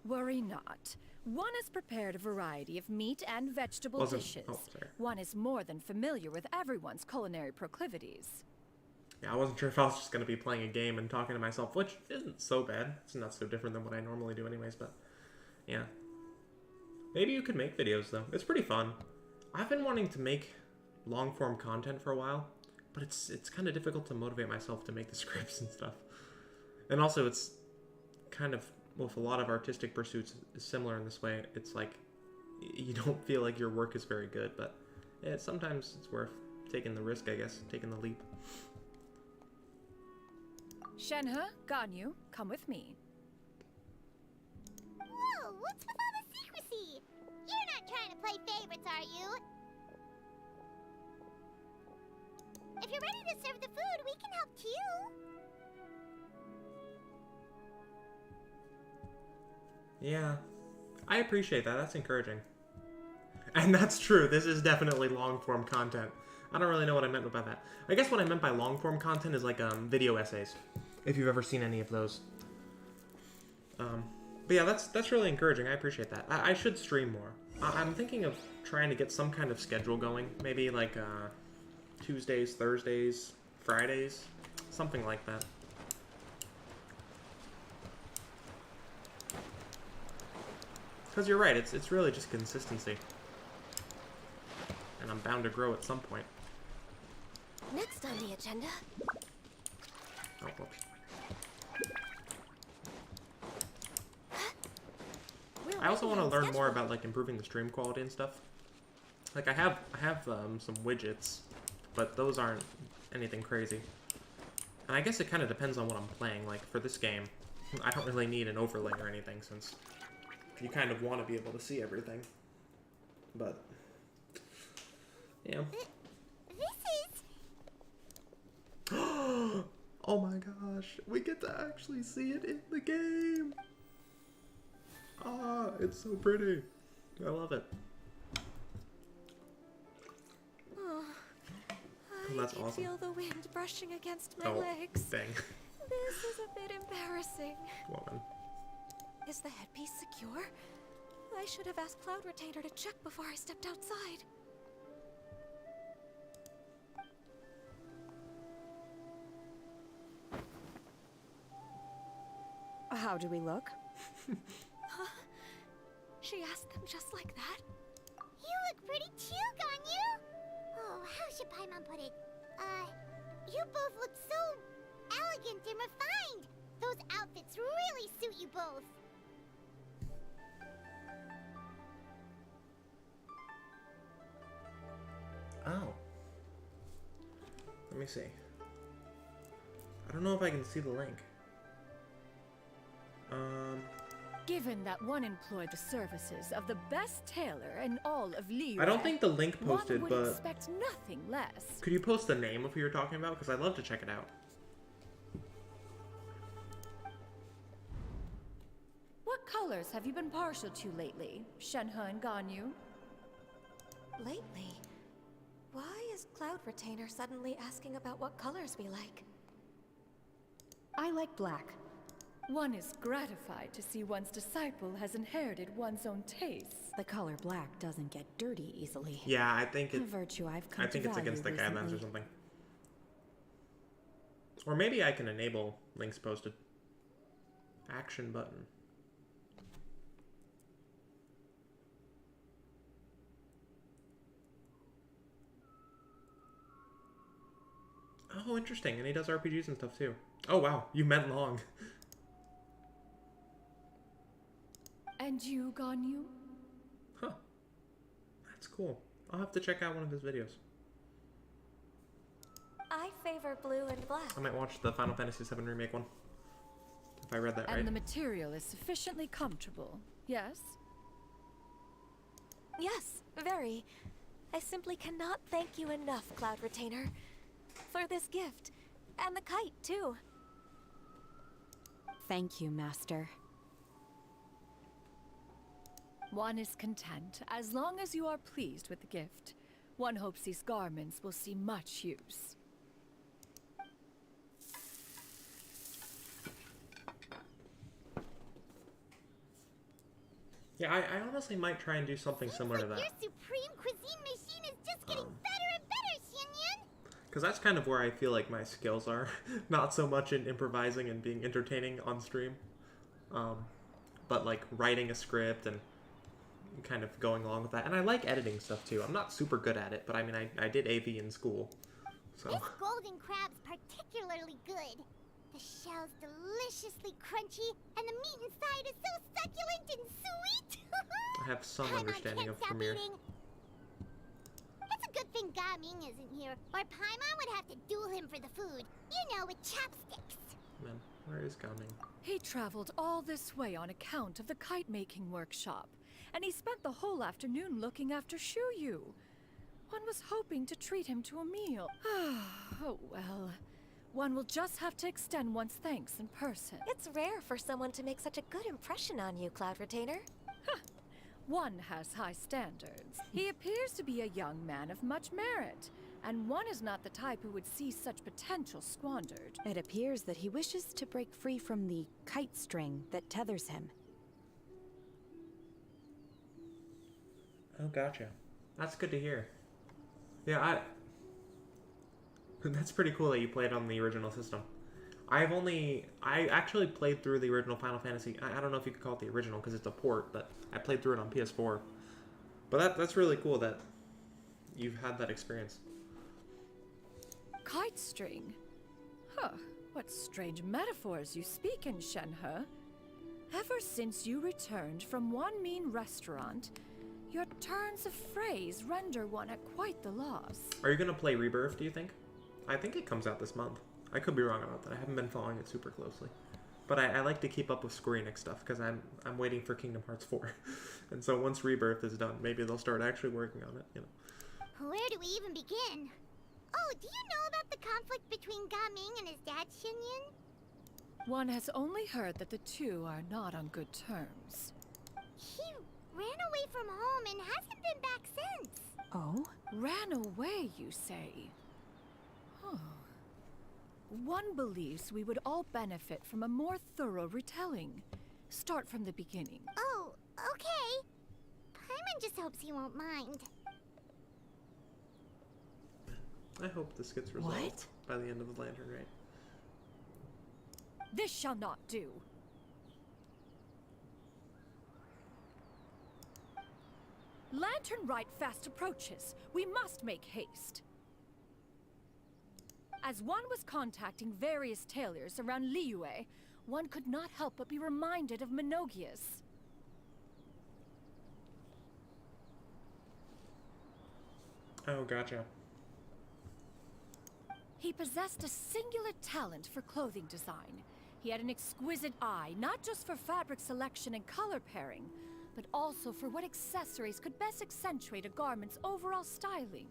Speaker 6: Worry not. One has prepared a variety of meat and vegetable dishes.
Speaker 1: Oh, sorry.
Speaker 6: One is more than familiar with everyone's culinary proclivities.
Speaker 1: Yeah, I wasn't sure if I was just gonna be playing a game and talking to myself, which isn't so bad. It's not so different than what I normally do anyways, but yeah. Maybe you could make videos though. It's pretty fun. I've been wanting to make long form content for a while, but it's kind of difficult to motivate myself to make the scripts and stuff. And also it's kind of, with a lot of artistic pursuits is similar in this way. It's like you don't feel like your work is very good, but sometimes it's worth taking the risk, I guess, taking the leap.
Speaker 6: Shenhe, Ganyu, come with me.
Speaker 2: Whoa, what's with all the secrecy? You're not trying to play favorites, are you? If you're ready to serve the food, we can help too.
Speaker 1: Yeah, I appreciate that. That's encouraging. And that's true. This is definitely long-form content. I don't really know what I meant by that. I guess what I meant by long-form content is like video essays, if you've ever seen any of those. But yeah, that's really encouraging. I appreciate that. I should stream more. I'm thinking of trying to get some kind of schedule going. Maybe like Tuesdays, Thursdays, Fridays, something like that. Because you're right, it's really just consistency. And I'm bound to grow at some point.
Speaker 4: Next on the agenda.
Speaker 1: Oh, whoops. I also want to learn more about like improving the stream quality and stuff. Like I have some widgets, but those aren't anything crazy. And I guess it kind of depends on what I'm playing. Like for this game, I don't really need an overlay or anything since you kind of want to be able to see everything. But yeah.
Speaker 2: This is...
Speaker 1: Oh my gosh, we get to actually see it in the game. Ah, it's so pretty. I love it.
Speaker 4: Oh,
Speaker 1: That's
Speaker 4: I can
Speaker 1: awesome.
Speaker 4: feel the wind brushing against my legs.
Speaker 1: Dang.
Speaker 4: This is a bit embarrassing.
Speaker 1: Woman.
Speaker 4: Is the headpiece secure? I should have asked Cloud Retainer to check before I stepped outside.
Speaker 5: How do we look?
Speaker 4: She asked them just like that?
Speaker 2: You look pretty too, Ganyu! Oh, how should Paimon put it? You both look so elegant and refined! Those outfits really suit you both!
Speaker 1: Oh. Let me see. I don't know if I can see the link.
Speaker 6: Given that one employed the services of the best tailor in all of Liyue,
Speaker 1: I don't think the link posted,
Speaker 6: one would
Speaker 1: but
Speaker 6: expect nothing less.
Speaker 1: could you post the name of who you're talking about? Because I'd love to check it out.
Speaker 6: What colors have you been partial to lately, Shenhe and Ganyu?
Speaker 4: Lately? Why is Cloud Retainer suddenly asking about what colors we like?
Speaker 5: I like black.
Speaker 6: One is gratified to see one's disciple has inherited one's own tastes.
Speaker 5: The color black doesn't get dirty easily.
Speaker 1: Yeah, I think
Speaker 5: A
Speaker 1: it.
Speaker 5: virtue I've come
Speaker 1: I think
Speaker 5: to
Speaker 1: it's
Speaker 5: value
Speaker 1: against the guidelines or
Speaker 5: recently.
Speaker 1: something. Or maybe I can enable links posted. Action button. Oh, interesting. And he does RPGs and stuff too. Oh, wow. You meant long.
Speaker 6: And you, Ganyu?
Speaker 1: Huh. That's cool. I'll have to check out one of his videos.
Speaker 4: I favor blue and black.
Speaker 1: I might watch the Final Fantasy VII Remake one. If I read that right.
Speaker 6: And the material is sufficiently comfortable, yes?
Speaker 4: Yes, very. I simply cannot thank you enough, Cloud Retainer, for this gift. And the kite, too.
Speaker 5: Thank you, Master.
Speaker 6: One is content, as long as you are pleased with the gift. One hopes these garments will see much use.
Speaker 1: Yeah, I honestly might try and do something similar to that.
Speaker 2: Your supreme cuisine machine is just getting better and better, Xinyun!
Speaker 1: Because that's kind of where I feel like my skills are. Not so much in improvising and being entertaining on stream. But like writing a script and kind of going along with that. And I like editing stuff too. I'm not super good at it, but I mean, I did AV in school. So.
Speaker 2: This golden crab's particularly good. The shell's deliciously crunchy, and the meat inside is so succulent and sweet!
Speaker 1: I have some
Speaker 2: Paimon
Speaker 1: understanding
Speaker 2: can't
Speaker 1: of
Speaker 2: stop
Speaker 1: Premiere.
Speaker 2: eating. It's a good thing Gaming isn't here, or Paimon would have to duel him for the food. You know, with chopsticks.
Speaker 1: Man, where is Gaming?
Speaker 6: He traveled all this way on account of the kite-making workshop, and he spent the whole afternoon looking after Shuyu. One was hoping to treat him to a meal. Oh well. One will just have to extend one's thanks in person.
Speaker 4: It's rare for someone to make such a good impression on you, Cloud Retainer.
Speaker 6: One has high standards. He appears to be a young man of much merit, and one is not the type who would see such potential squandered.
Speaker 5: It appears that he wishes to break free from the kite string that tethers him.
Speaker 1: Oh, gotcha. That's good to hear. Yeah, that's pretty cool that you played on the original system. I actually played through the original Final Fantasy. I don't know if you could call it the original because it's a port, but I played through it on PS4. But that's really cool that you've had that experience.
Speaker 6: Kite string? Huh, what strange metaphors you speak in, Shenhe. Ever since you returned from one mean restaurant, your turns of phrase render one at quite the loss.
Speaker 1: Are you going to play Rebirth, do you think? I think it comes out this month. I could be wrong about that. I haven't been following it super closely. But I like to keep up with Square Enix stuff because I'm waiting for Kingdom Hearts 4. And so once Rebirth is done, maybe they'll start actually working on it, you know.
Speaker 2: Where do we even begin? Oh, do you know about the conflict between Gaming and his dad, Xinyun?
Speaker 6: One has only heard that the two are not on good terms.
Speaker 2: He ran away from home and hasn't been back since.
Speaker 5: Oh?
Speaker 6: Ran away, you say? Huh. One believes we would all benefit from a more thorough retelling. Start from the beginning.
Speaker 2: Oh, okay. Paimon just hopes he won't mind.
Speaker 1: I hope this gets resolved
Speaker 5: What?
Speaker 1: by the end of the Lantern, right?
Speaker 6: This shall not do. Latern Rite fast approaches. We must make haste. As one was contacting various tailors around Liyue, one could not help but be reminded of Menogias.
Speaker 1: Oh, gotcha.
Speaker 6: He possessed a singular talent for clothing design. He had an exquisite eye, not just for fabric selection and color pairing, but also for what accessories could best accentuate a garment's overall styling.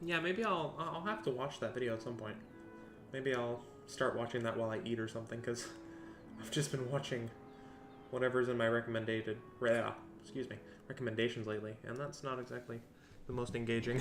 Speaker 1: Yeah, maybe I'll have to watch that video at some point. Maybe I'll start watching that while I eat or something, because I've just been watching whatever's in my recommendations lately, and that's not exactly the most engaging.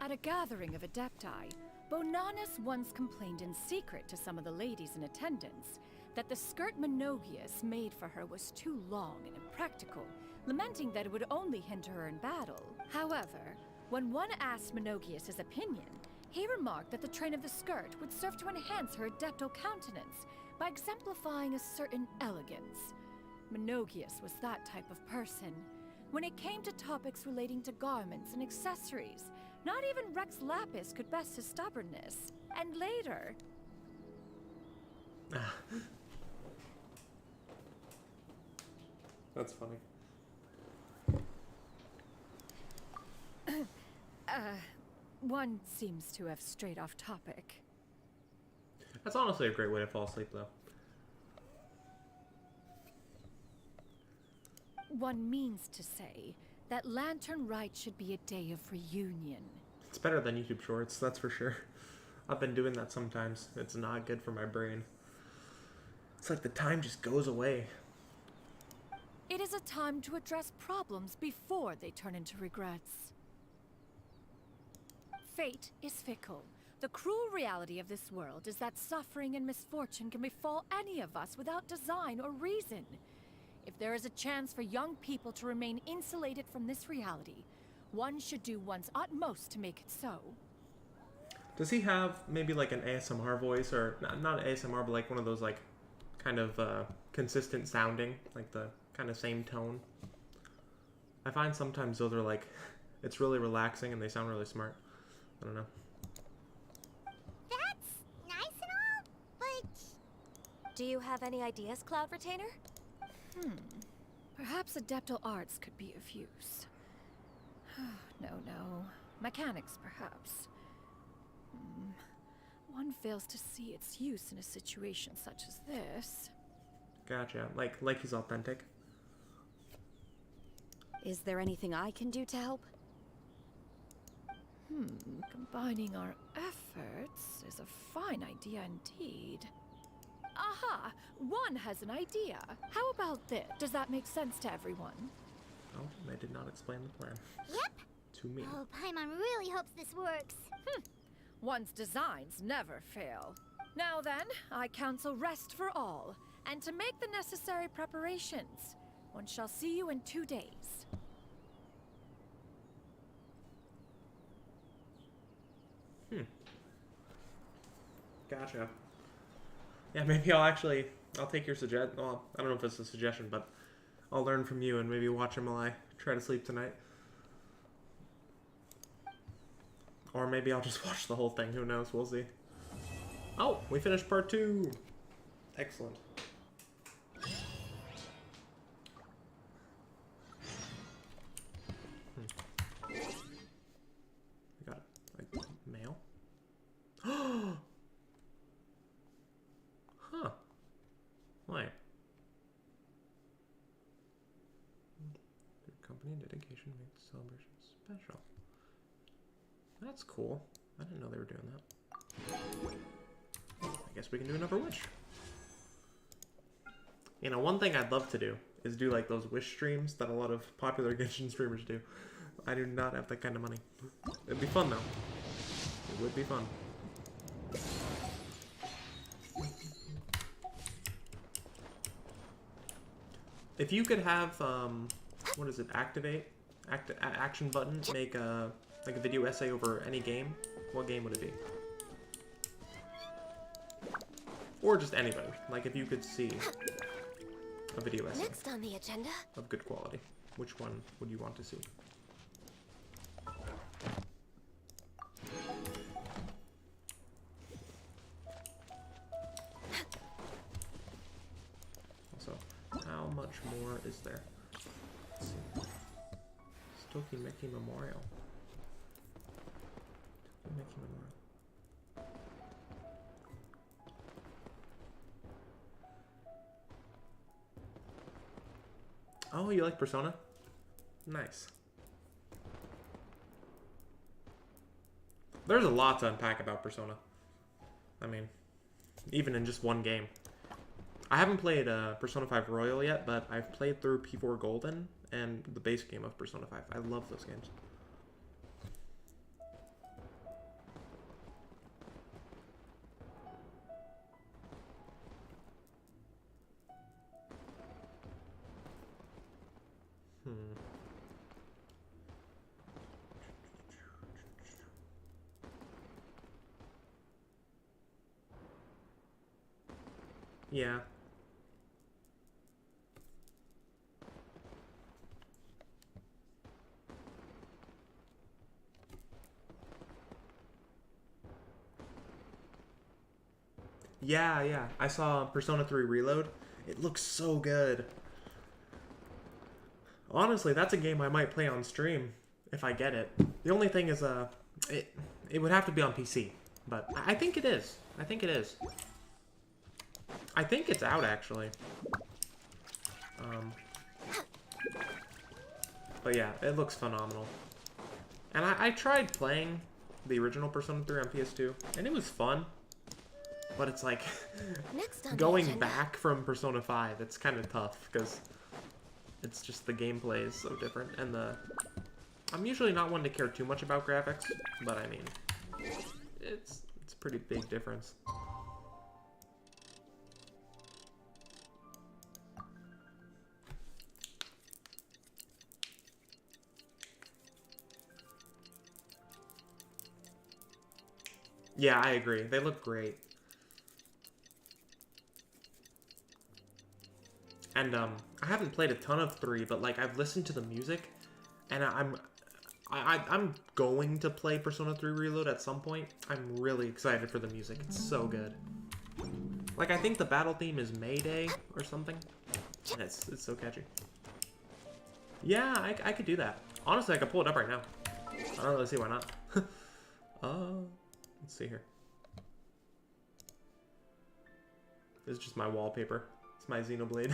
Speaker 6: At a gathering of Adepti, Bonanus once complained in secret to some of the ladies in attendance that the skirt Menogias made for her was too long and impractical, lamenting that it would only hinder her in battle. However, when one asked Menogias his opinion, he remarked that the train of the skirt would serve to enhance her adeptal countenance by exemplifying a certain elegance. Menogias was that type of person. When it came to topics relating to garments and accessories, not even Rex Lapis could best his stubbornness. And later...
Speaker 1: That's funny.
Speaker 6: One seems to have strayed off topic.
Speaker 1: That's honestly a great way to fall asleep, though.
Speaker 6: One means to say that Latern Rite should be a day of reunion.
Speaker 1: It's better than YouTube Shorts, that's for sure. I've been doing that sometimes. It's not good for my brain. It's like the time just goes away.
Speaker 6: It is a time to address problems before they turn into regrets. Fate is fickle. The cruel reality of this world is that suffering and misfortune can befall any of us without design or reason. If there is a chance for young people to remain insulated from this reality, one should do one's utmost to make it so.
Speaker 1: Does he have maybe like an ASMR voice, or not ASMR, but like one of those like kind of consistent sounding, like the kind of same tone? I find sometimes those are like, it's really relaxing and they sound really smart. I don't know.
Speaker 2: That's nice and all, but...
Speaker 4: Do you have any ideas, Cloud Retainer?
Speaker 6: Perhaps adeptal arts could be of use. No. Mechanics, perhaps. One fails to see its use in a situation such as this.
Speaker 1: Gotcha. Like he's authentic.
Speaker 5: Is there anything I can do to help?
Speaker 6: Combining our efforts is a fine idea indeed. Aha! One has an idea. How about this? Does that make sense to everyone?
Speaker 1: Oh, they did not explain the plan.
Speaker 2: Yep.
Speaker 1: To me.
Speaker 2: Oh, Paimon really hopes this works.
Speaker 6: One's designs never fail. Now then, I counsel rest for all, and to make the necessary preparations. One shall see you in 2 days.
Speaker 1: Gotcha. Yeah, maybe I'll take your suggestion. Well, I don't know if it's a suggestion, but I'll learn from you and maybe watch him while I try to sleep tonight. Or maybe I'll just watch the whole thing. Who knows? We'll see. Oh, we finished part 2. Excellent. We got like mail. Huh. Why? Your company dedication makes the celebration special. That's cool. I didn't know they were doing that. I guess we can do another wish. You know, one thing I'd love to do is do like those wish streams that a lot of popular Genshin streamers do. I do not have that kind of money. It'd be fun though. It would be fun. If you could have, what is it, action button, make a, like a video essay over any game, what game would it be? Or just anybody. Like, if you could see a video essay
Speaker 4: Next on the agenda.
Speaker 1: of good quality, which one would you want to see? Also, how much more is there? Let's see. Tokimeki Memorial. Tokimeki Memorial. Oh, you like Persona? Nice. There's a lot to unpack about Persona. I mean, even in just one game. I haven't played Persona 5 Royal yet, but I've played through P4 Golden and the base game of Persona 5. I love those games. Yeah. Yeah. I saw Persona 3 Reload. It looks so good. Honestly, that's a game I might play on stream if I get it. The only thing is, it would have to be on PC, but I think it is. I think it is. I think it's out, actually. But yeah, it looks phenomenal. And I tried playing the original Persona 3 on PS2, and it was fun. But it's like,
Speaker 4: Next on the
Speaker 1: going
Speaker 4: agenda.
Speaker 1: back from Persona 5, it's kind of tough, because it's just the gameplay is so different. And I'm usually not one to care too much about graphics, but I mean, it's a pretty big difference. Yeah, I agree. They look great. And I haven't played a ton of 3, but like I've listened to the music, and I'm going to play Persona 3 Reload at some point. I'm really excited for the music. It's so good. Like, I think the battle theme is Mayday or something, and it's so catchy. Yeah, I could do that. Honestly, I could pull it up right now. I don't really see why not. Let's see here. This is just my wallpaper. It's my Xenoblade.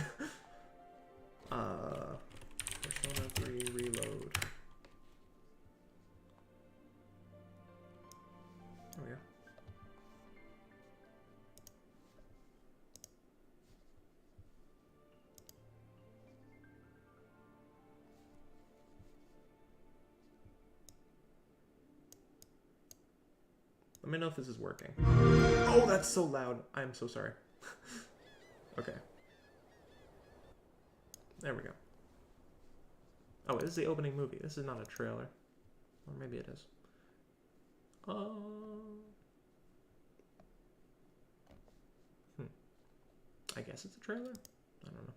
Speaker 1: Persona 3 Reload. There we go. Let me know if this is working. Oh, that's so loud. I'm so sorry. Okay. There we go. Oh, this is the opening movie. This is not a trailer. Or maybe it is. I guess it's a trailer? I don't know.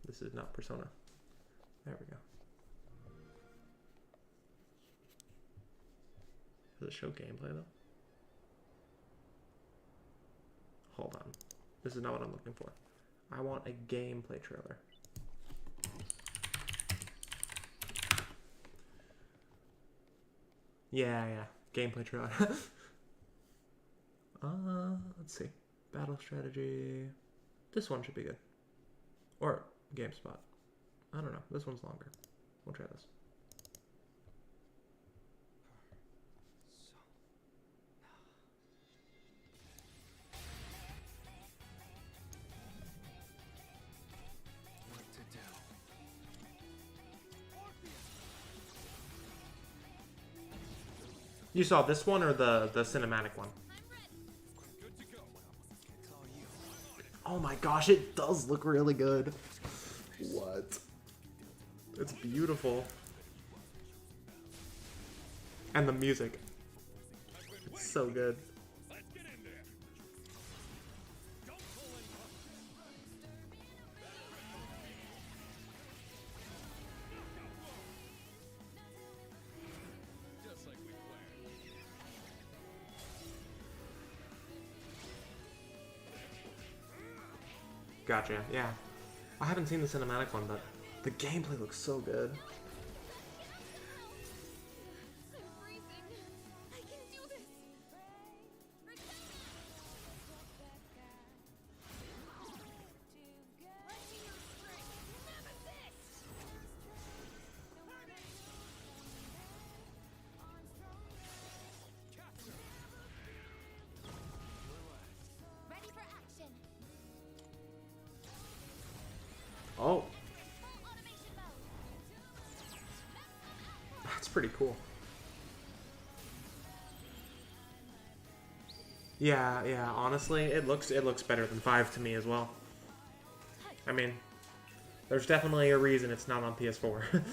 Speaker 1: This is not Persona. There we go. Does it show gameplay though? Hold on. This is not what I'm looking for. I want a gameplay trailer. Yeah. Gameplay trailer. Let's see. Battle strategy. This one should be good. Or GameSpot. I don't know. This one's longer. We'll try this. You saw this one or the cinematic one? Oh my gosh, it does look really good. What? It's beautiful. And the music. It's so good. Gotcha, yeah. I haven't seen the cinematic one, but the gameplay looks so good.
Speaker 2: Ready for action.
Speaker 1: Oh,
Speaker 2: Full automation mode.
Speaker 1: that's pretty cool. Yeah, yeah, honestly, it looks better than 5 to me as well. I mean, there's definitely a reason it's not on PS4.
Speaker 2: That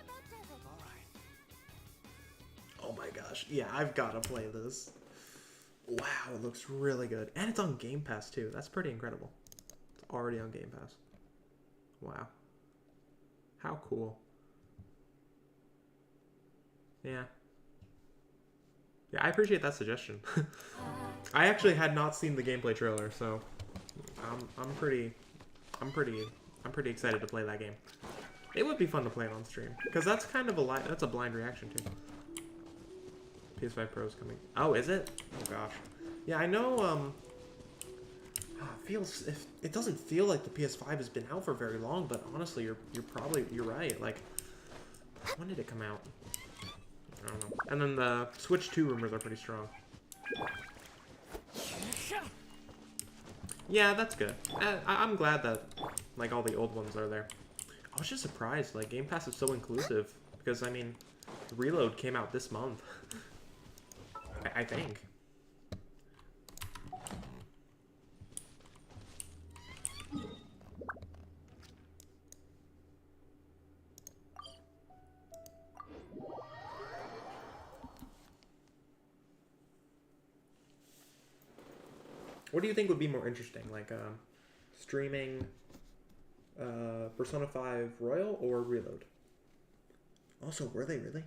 Speaker 2: about does it.
Speaker 1: Oh my gosh, yeah, I've got to play this. Wow, it looks really good. And it's on Game Pass too. That's pretty incredible. It's already on Game Pass. Wow. How cool. Yeah. Yeah, I appreciate that suggestion. I actually had not seen the gameplay trailer, so I'm pretty excited to play that game. It would be fun to play it on stream, because that's kind of that's a blind reaction too. PS5 Pro is coming. Oh, is it? Oh gosh. Yeah, I know. It doesn't feel like the PS5 has been out for very long, but honestly, you're right. Like, when did it come out? I don't know. And then the Switch 2 rumors are pretty strong. Yeah, that's good. I'm glad that like all the old ones are there. I was just surprised. Like, Game Pass is so inclusive because I mean, Reload came out this month. I think. What do you think would be more interesting, like streaming Persona 5 Royal or Reload? Also, were they really?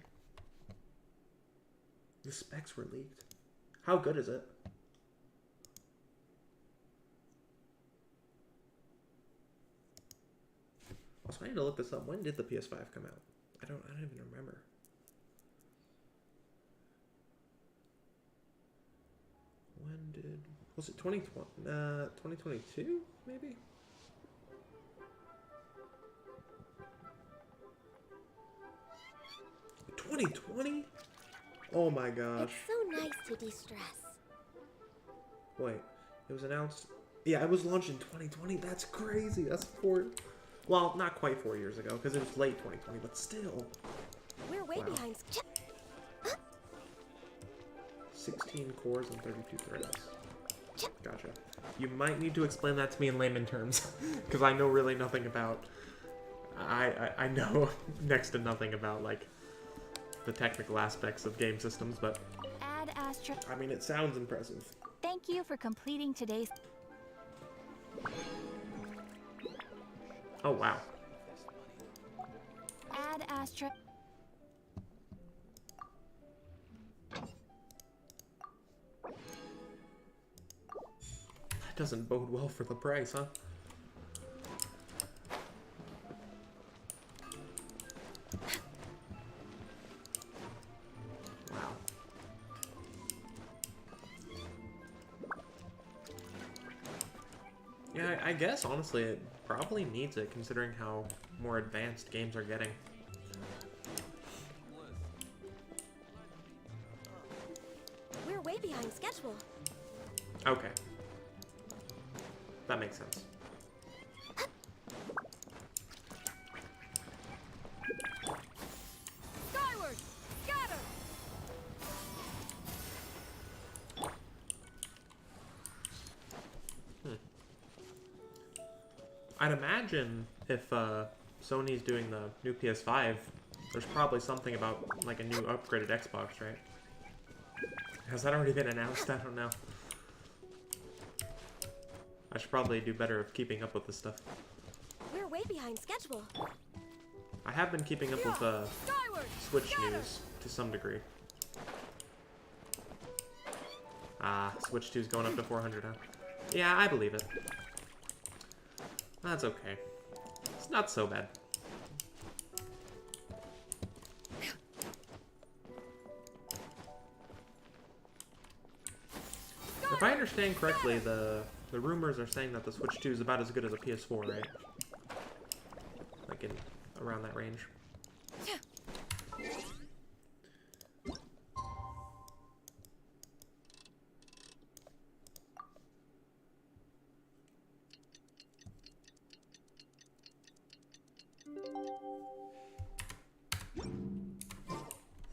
Speaker 1: The specs were leaked. How good is it? Also, I need to look this up. When did the PS5 come out? I don't even remember. Was it 2022 maybe? $2020? Oh my gosh.
Speaker 4: It's so nice to de-stress.
Speaker 1: Wait, it was announced. Yeah, it was launched in 2020. That's crazy. That's well, not quite 4 years ago because it was late 2020, but still.
Speaker 4: We're way behind.
Speaker 1: 16 cores and 32 threads. Gotcha. You might need to explain that to me in layman terms, because I know really nothing about. I know next to nothing about like the technical aspects of game systems, but
Speaker 2: Add Astra.
Speaker 1: I mean, it sounds impressive.
Speaker 2: Thank you for completing today's.
Speaker 1: Oh wow.
Speaker 2: Add Astra.
Speaker 1: That doesn't bode well for the price, huh? Wow. Yeah, I guess honestly it probably needs it considering how more advanced games are getting.
Speaker 4: We're way behind schedule.
Speaker 1: Okay. That makes sense.
Speaker 6: Skyward! Scatter!
Speaker 1: I'd imagine if Sony's doing the new PS5, there's probably something about like a new upgraded Xbox, right? Has that already been announced? I don't know. I should probably do better of keeping up with this stuff.
Speaker 4: We're way behind schedule.
Speaker 1: I have been keeping up with Switch news to some degree. Switch 2's going up to 400 now. Yeah, I believe it. That's okay. It's not so bad. If I understand correctly, the rumors are saying that the Switch 2 is about as good as a PS4, right? Like in around that range.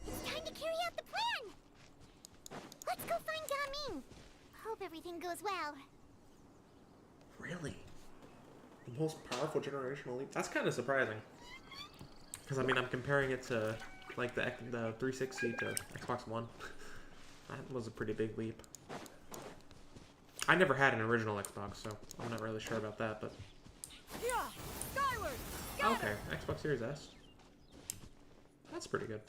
Speaker 2: It's time to carry out the plan! Let's go find Gaming. Hope everything goes well.
Speaker 1: Really? The most powerful generational leap? That's kind of surprising. Because, I mean, I'm comparing it to, like, the 360 to Xbox One. That was a pretty big leap. I never had an original Xbox, so I'm not really sure about that, but...
Speaker 6: Skyward!
Speaker 1: Okay, Xbox Series S. That's pretty good.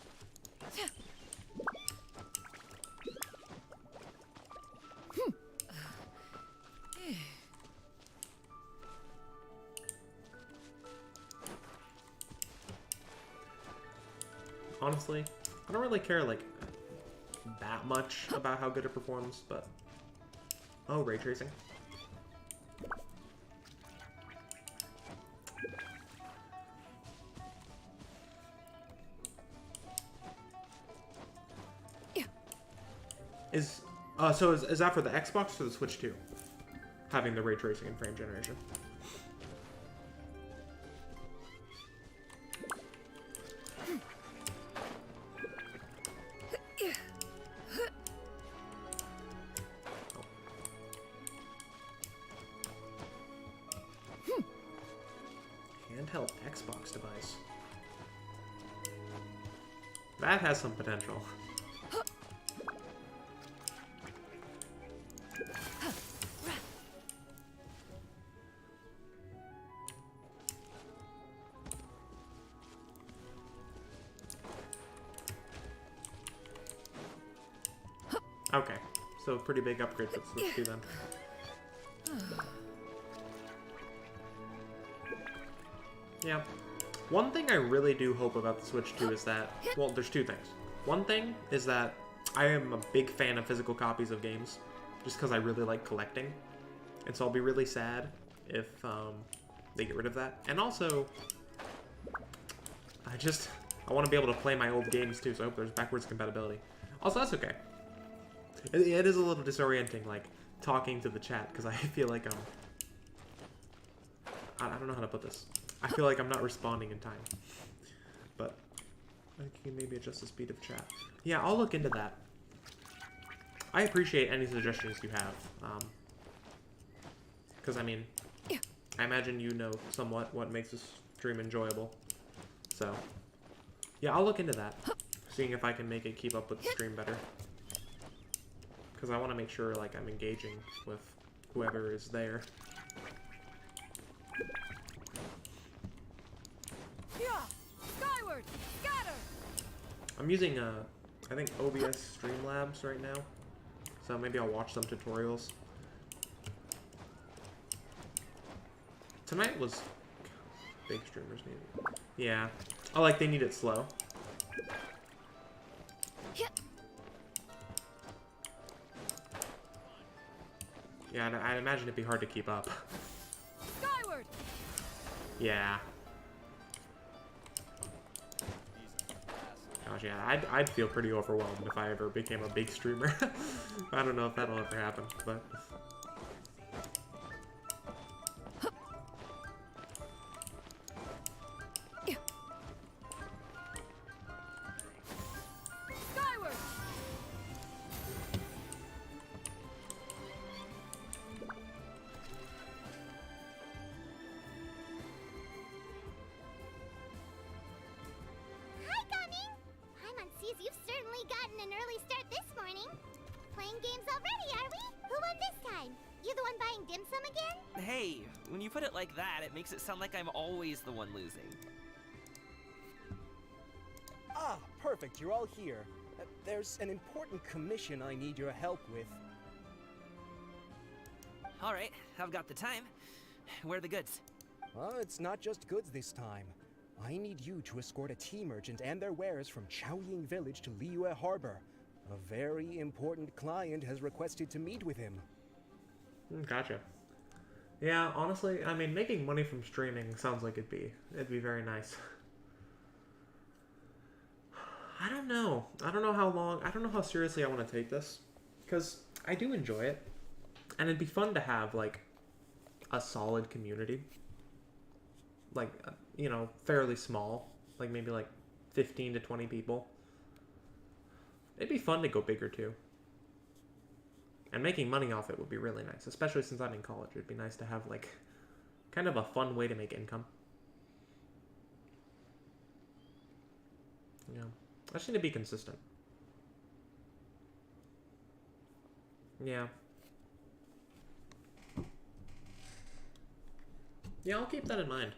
Speaker 1: Honestly, I don't really care, like, that much about how good it performs, but... Oh, ray tracing. Is that for the Xbox or the Switch 2? Having the ray tracing and frame generation? Handheld Xbox device. That has some potential. Okay, so pretty big upgrade for the Switch 2 then. Yeah. One thing I really do hope about the Switch 2 is that, well, there's two things. One thing is that I am a big fan of physical copies of games, just because I really like collecting. And so I'll be really sad if they get rid of that. And also, I want to be able to play my old games too, so I hope there's backwards compatibility. Also, that's okay. It is a little disorienting, like, talking to the chat, because I feel like I don't know how to put this. I feel like I'm not responding in time. But I can maybe adjust the speed of chat. Yeah, I'll look into that. I appreciate any suggestions you have. Because, I mean, I imagine you know somewhat what makes this stream enjoyable. So, yeah, I'll look into that. Seeing if I can make it keep up with the stream better. Because I want to make sure, like, I'm engaging with whoever is there.
Speaker 6: Skyward! Scatter!
Speaker 1: I'm using, I think OBS Streamlabs right now. So maybe I'll watch some tutorials. Tonight was... Big streamers need it. Yeah. Oh, like, they need it slow. Yeah, I'd imagine it'd be hard to keep up.
Speaker 6: Skyward!
Speaker 1: Yeah. Gosh, yeah, I'd feel pretty overwhelmed if I ever became a big streamer. I don't know if that'll ever happen, but...
Speaker 6: Skyward!
Speaker 2: already, are we? Who won this time? You the one buying dim sum again?
Speaker 3: Hey, when you put it like that, it makes it sound like I'm always the one losing.
Speaker 9: Ah, perfect, you're all here. There's an important commission I need your help with.
Speaker 3: All right, I've got the time. Where are the goods?
Speaker 9: Well, it's not just goods this time. I need you to escort a tea merchant and their wares from Chaoying Village to Liyue Harbor. A very important client has requested to meet with him.
Speaker 1: Gotcha. Yeah, honestly, I mean, making money from streaming sounds like it'd be very nice. I don't know. I don't know how seriously I want to take this, because I do enjoy it, and it'd be fun to have like a solid community, like you know, fairly small, like maybe like 15 to 20 people. It'd be fun to go bigger too. And making money off it would be really nice, especially since I'm in college. It'd be nice to have like kind of a fun way to make income. Yeah. I just need to be consistent. Yeah. Yeah, I'll keep that in mind.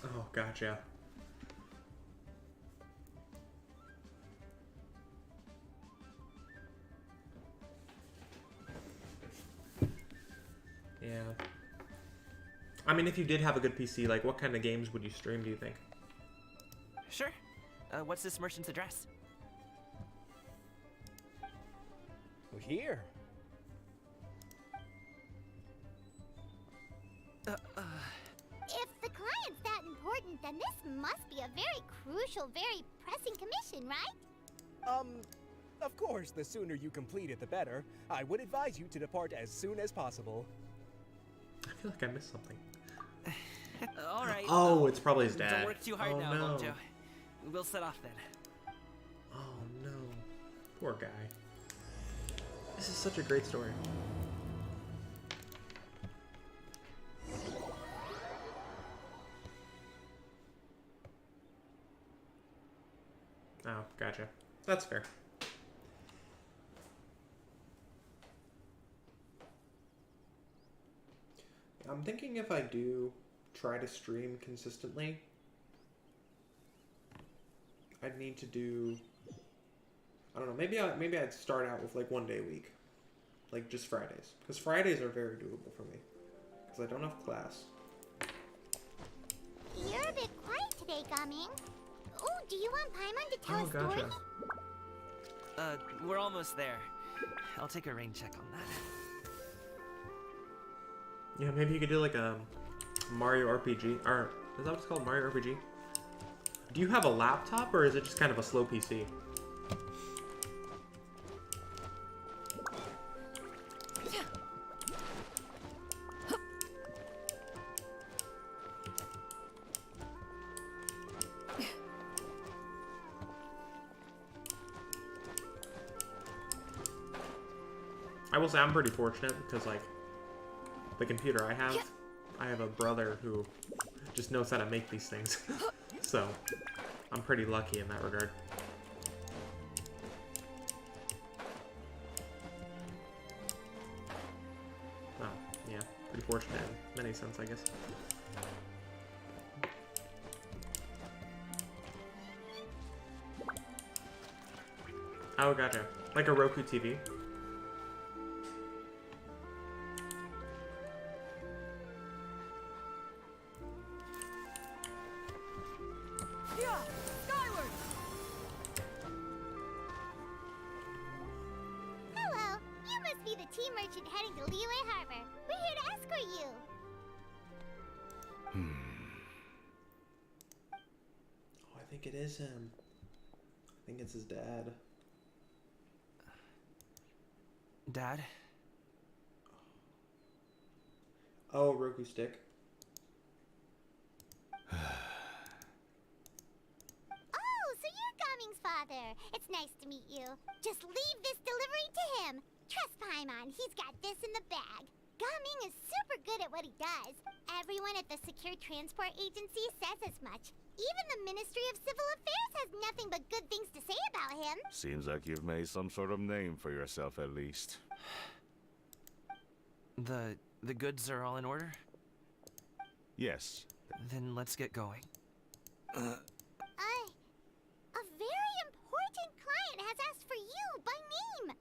Speaker 1: Oh, gotcha. Yeah. I mean, if you did have a good PC, like, what kind of games would you stream, do you think?
Speaker 3: Sure. What's this merchant's address?
Speaker 9: Here.
Speaker 2: If the client's that important, then this must be a very crucial, very pressing commission, right?
Speaker 9: Of course, the sooner you complete it, the better. I would advise you to depart as soon as possible.
Speaker 1: I feel like I missed something.
Speaker 3: All right.
Speaker 1: Oh, it's probably his dad.
Speaker 3: Don't work too hard now,
Speaker 1: no.
Speaker 3: Longjo. We'll set off then.
Speaker 1: Oh no. Poor guy. This is such a great story. Oh, gotcha. That's fair. I'm thinking if I do try to stream consistently, I'd need to do, I don't know, maybe I'd start out with like 1 day a week. Like just Fridays. Because Fridays are very doable for me. Because I don't have class.
Speaker 2: You're a bit quiet today, Gaming. Oh, do you want Paimon to tell a story?
Speaker 1: Gotcha.
Speaker 3: We're almost there. I'll take a rain check on that.
Speaker 1: Yeah, maybe you could do like a Mario RPG, or is that what it's called, Mario RPG? Do you have a laptop, or is it just kind of a slow PC? I will say I'm pretty fortunate because, like, the computer I have a brother who just knows how to make these things. So, I'm pretty lucky in that regard. Oh, yeah, pretty fortunate in many sense, I guess. Oh, gotcha. Like a Roku TV.
Speaker 2: Hello, you must be the tea merchant heading to Liyue Harbor. We're here to escort you.
Speaker 1: Oh, I think it is him. I think it's his dad.
Speaker 3: Dad?
Speaker 1: Oh, Roku stick.
Speaker 2: Oh, so you're Gaming's father. It's nice to meet you. Just leave this delivery to him. Trust Paimon, he's got this in the bag. Gaming is super good at what he does. Everyone at the Secure Transport Agency says as much. Even the Ministry of Civil Affairs has nothing but good things to say about him.
Speaker 10: Seems like you've made some sort of name for yourself at least.
Speaker 3: The goods are all in order?
Speaker 10: Yes.
Speaker 3: Then let's get going.
Speaker 2: A very important client has asked for you by name.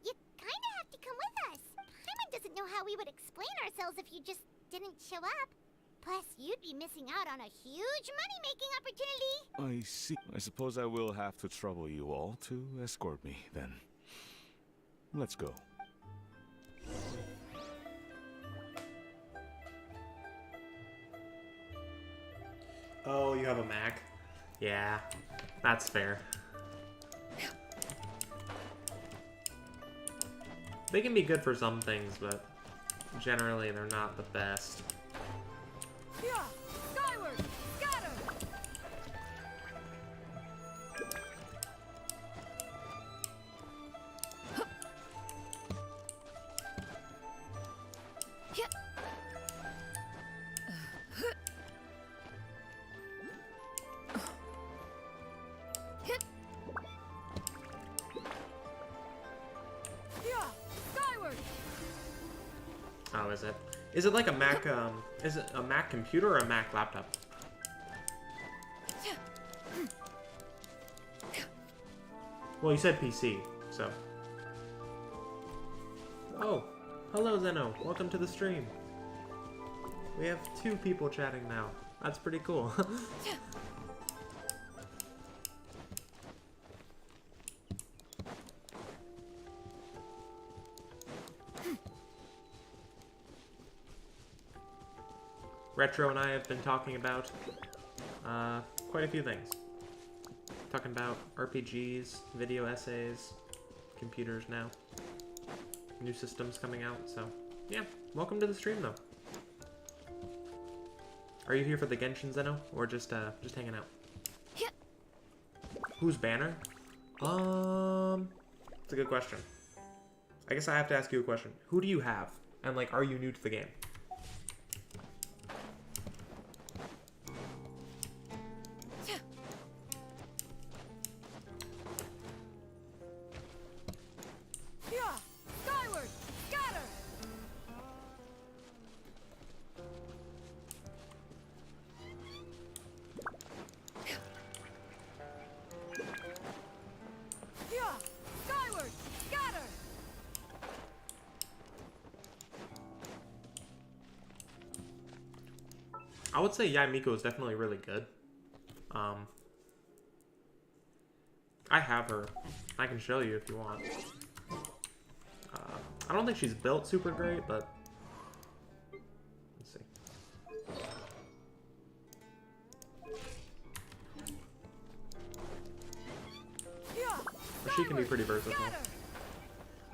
Speaker 2: You kinda have to come with us. Paimon doesn't know how we would explain ourselves if you just didn't show up. Plus, you'd be missing out on a huge money-making opportunity.
Speaker 10: I see. I suppose I will have to trouble you all to escort me, then. Let's go.
Speaker 1: Oh, you have a Mac? Yeah, that's fair. They can be good for some things, but generally they're not the best.
Speaker 6: Yeah! Skyward! Scatter! Yeah! Skyward!
Speaker 1: Oh, is it? Is it like a Mac, is it a Mac computer or a Mac laptop? Well, you said PC, so. Oh, hello Zeno, welcome to the stream. We have 2 people chatting now. That's pretty cool. Retro and I have been talking about quite a few things. Talking about RPGs, video essays, computers now. New systems coming out, so yeah. Welcome to the stream though. Are you here for the Genshin, Zeno? Or just hanging out? Who's Banner? It's a good question. I guess I have to ask you a question. Who do you have? And like, are you new to the game?
Speaker 6: Yeah! Skyward! Scatter! Yeah! Skyward! Scatter!
Speaker 1: I would say Yaimiko is definitely really good. I have her. I can show you if you want. I don't think she's built super great, but let's see.
Speaker 6: Yeah!
Speaker 1: But she can be pretty versatile.
Speaker 6: Scatter!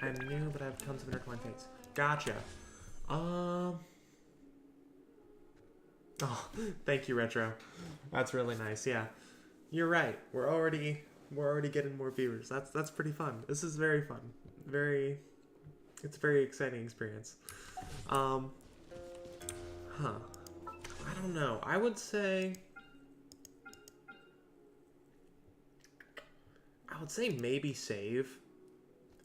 Speaker 1: I'm new, but I have tons of intertwined fates. Gotcha. Oh, thank you, Retro. That's really nice. Yeah, you're right. We're already getting more viewers. That's pretty fun. This is very fun. It's a very exciting experience. I don't know. I would say maybe save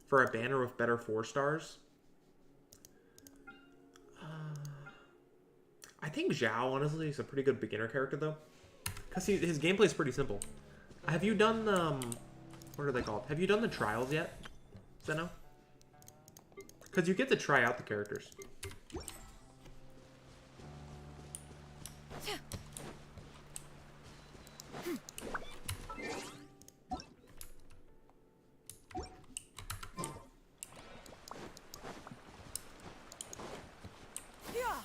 Speaker 1: for a banner with better 4 stars. I think Zhao, honestly, is a pretty good beginner character, though. Because his gameplay is pretty simple. Have you done, what are they called? Have you done the trials yet, Zeno? Because you get to try out the characters.
Speaker 6: Yeah!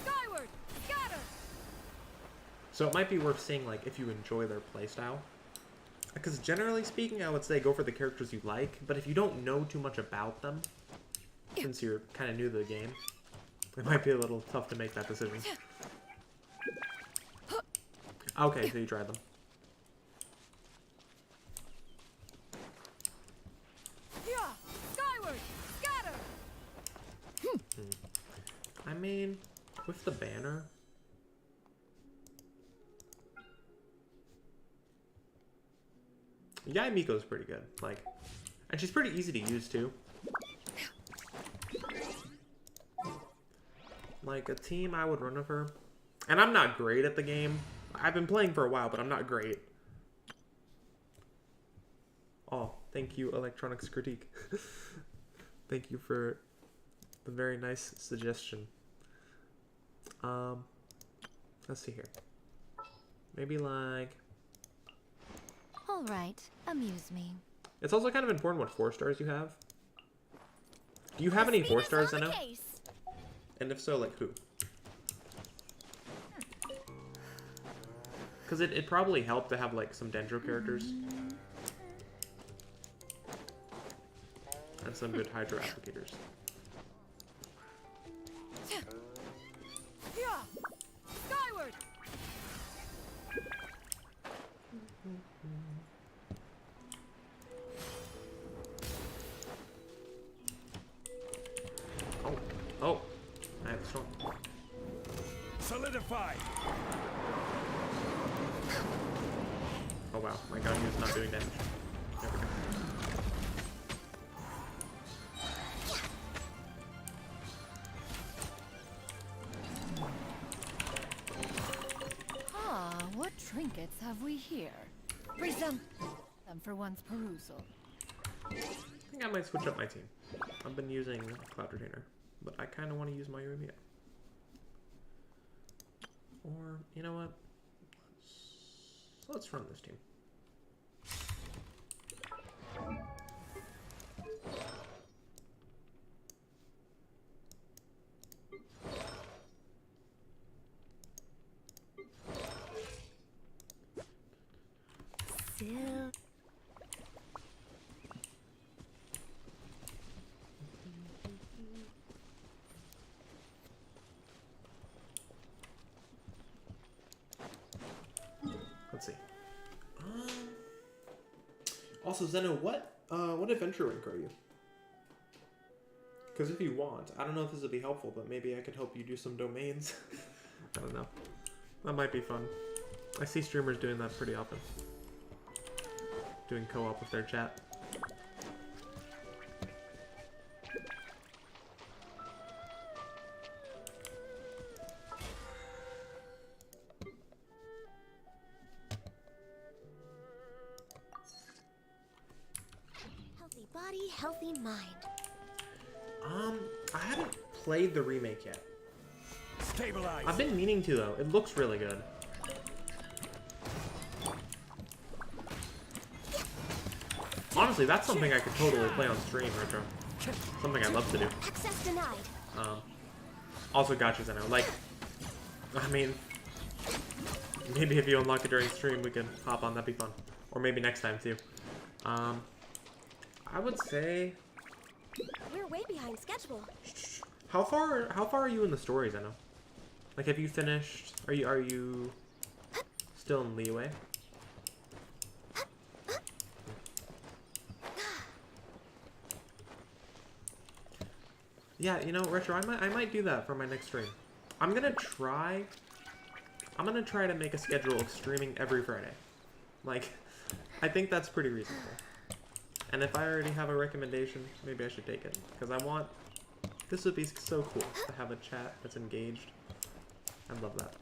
Speaker 6: Skyward! Scatter!
Speaker 1: So it might be worth seeing, like, if you enjoy their playstyle. Because generally speaking, I would say go for the characters you like, but if you don't know too much about them, since you're kind of new to the game, it might be a little tough to make that decision. Okay, so you tried them.
Speaker 6: Yeah! Skyward! Scatter!
Speaker 1: mean, with the banner. Yae Miko's pretty good. Like, and she's pretty easy to use too. Like a team I would run with her. And I'm not great at the game. I've been playing for a while, but I'm not great. Oh, thank you, Electronics Critique. Thank you for the very nice suggestion. Let's see here. Maybe like...
Speaker 11: All right, amuse me.
Speaker 1: It's also kind of important what 4 stars you have. Do you have any 4 stars, Zeno? And if so, like who? Because it probably helped to have like some Dendro characters. And some good Hydro applicators.
Speaker 6: Skyward!
Speaker 1: Oh, I have a storm.
Speaker 12: Solidify.
Speaker 1: Oh wow, my gun is not doing damage. There we go.
Speaker 6: Ah, what trinkets have we here? Present them for one's perusal.
Speaker 1: I think I might switch up my team. I've been using Cloud Retainer, but I kind of want to use my Mayumiya. Or, you know what? Let's run this team. Let's see. Also, Zeno, what adventure rank are you? Because if you want, I don't know if this would be helpful, but maybe I could help you do some domains. I don't know. That might be fun. I see streamers doing that pretty often. Doing co-op with their chat.
Speaker 4: Healthy body, healthy mind.
Speaker 1: I haven't played the remake yet.
Speaker 12: Stabilize.
Speaker 1: I've been meaning to though. It looks really good. Honestly, that's something I could totally play on stream, Retro. Something I'd love to do.
Speaker 4: Access denied.
Speaker 1: Also gotcha, Zeno. Like, I mean, maybe if you unlock it during stream, we can hop on. That'd be fun. Or maybe next time too. I would say.
Speaker 4: We're way behind schedule.
Speaker 1: How far are you in the story, Zeno? Like, have you finished? Are you still in Liyue? Yeah, you know, Retro, I might do that for my next stream. I'm gonna try to make a schedule of streaming every Friday. Like, I think that's pretty reasonable. And if I already have a recommendation, maybe I should take it. Because this would be so cool to have a chat that's engaged. I love that.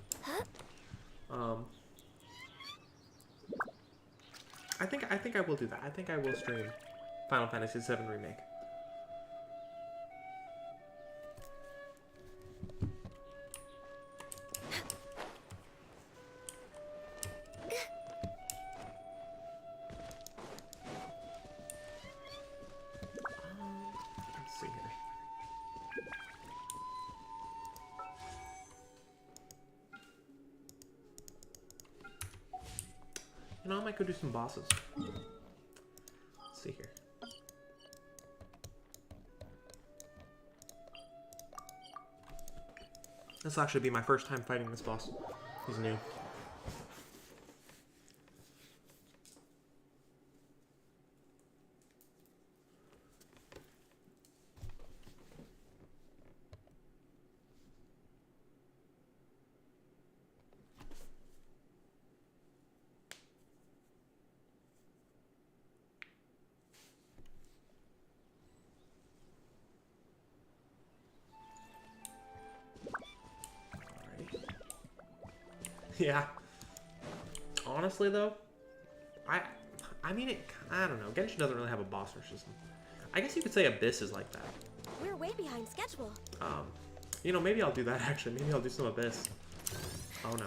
Speaker 1: I think I will do that. I think I will stream Final Fantasy VII Remake. Let's see here. You know, I might go do some bosses. Let's see here. This will actually be my first time fighting this boss. He's new. Yeah. Honestly, though, I mean, I don't know. Genshin doesn't really have a boss rush system. I guess you could say Abyss is like that.
Speaker 4: We're way behind schedule.
Speaker 1: You know, maybe I'll do that actually. Maybe I'll do some Abyss. Oh no.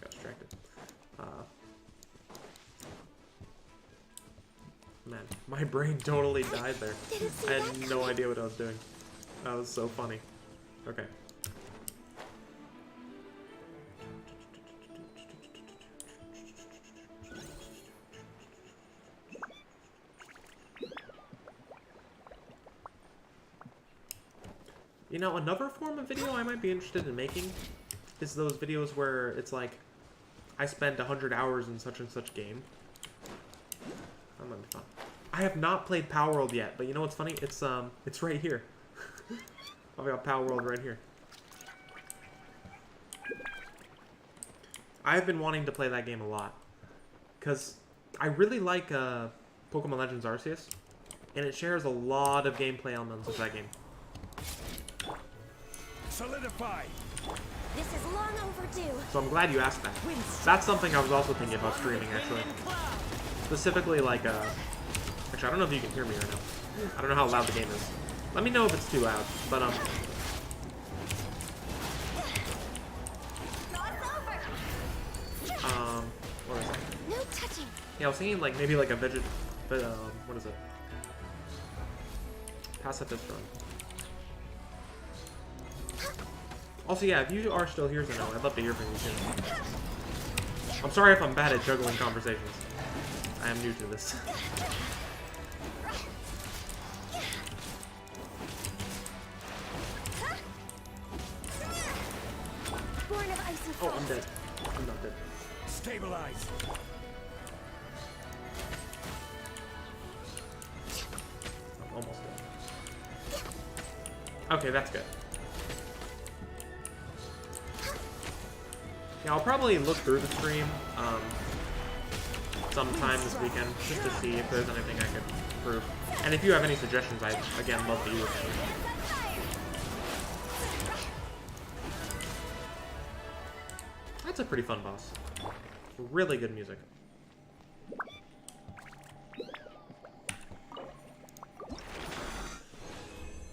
Speaker 1: Got distracted. Man, my brain totally died there. I had no idea what I was doing. That was so funny. Okay. You know, another form of video I might be interested in making is those videos where it's like, I spent 100 hours in such and such game. That might be fun. I have not played Power World yet, but you know what's funny? It's right here. I've got Power World right here. I've been wanting to play that game a lot. Because I really like Pokemon Legends Arceus. And it shares a lot of gameplay elements with that game.
Speaker 12: Solidify.
Speaker 4: This is long overdue.
Speaker 1: So I'm glad you asked that. That's something I was also thinking about streaming, actually. Specifically, like, actually, I don't know if you can hear me right now. I don't know how loud the game is. Let me know if it's too loud. But, what is that?
Speaker 4: No touching.
Speaker 1: Yeah, I was thinking, like, maybe, like, a what is it? Pacifist run. Also, yeah, if you are still here, Zeno, I'd love to hear from you soon. I'm sorry if I'm bad at juggling conversations. I am new to this.
Speaker 4: Born of ice and
Speaker 1: Oh, I'm dead. I'm not dead.
Speaker 12: Stabilize.
Speaker 1: I'm almost dead. Okay, that's good. Yeah, I'll probably look through the stream sometime this weekend just to see if there's anything I could improve. And if you have any suggestions, I'd, again, love to hear them. That's a pretty fun boss. Really good music.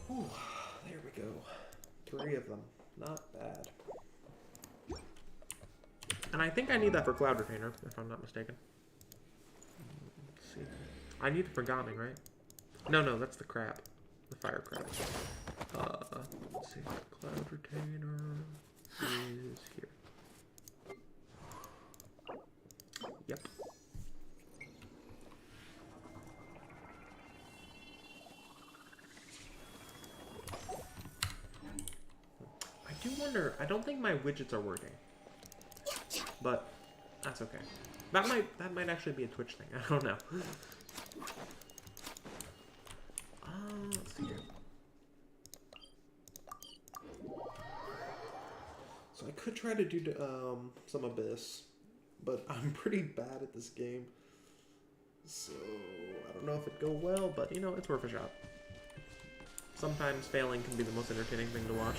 Speaker 1: Ooh, there we go. 3 of them. Not bad. And I think I need that for Cloud Retainer, if I'm not mistaken. Let's see. I need it for Gaming, right? No, that's the crab. The fire crab. Let's see. Cloud Retainer is here. Yep. I do wonder, I don't think my widgets are working. But that's okay. That might actually be a Twitch thing. I don't know. Let's see here. So I could try to do some Abyss, but I'm pretty bad at this game. So I don't know if it'd go well, but you know, it's worth a shot. Sometimes failing can be the most entertaining thing to watch.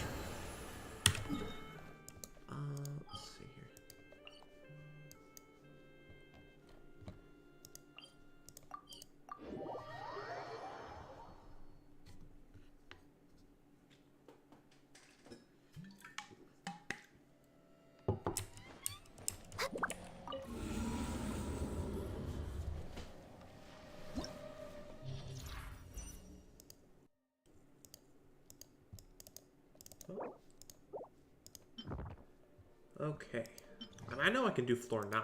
Speaker 1: Let's see here. Okay. And I know I can do floor 9.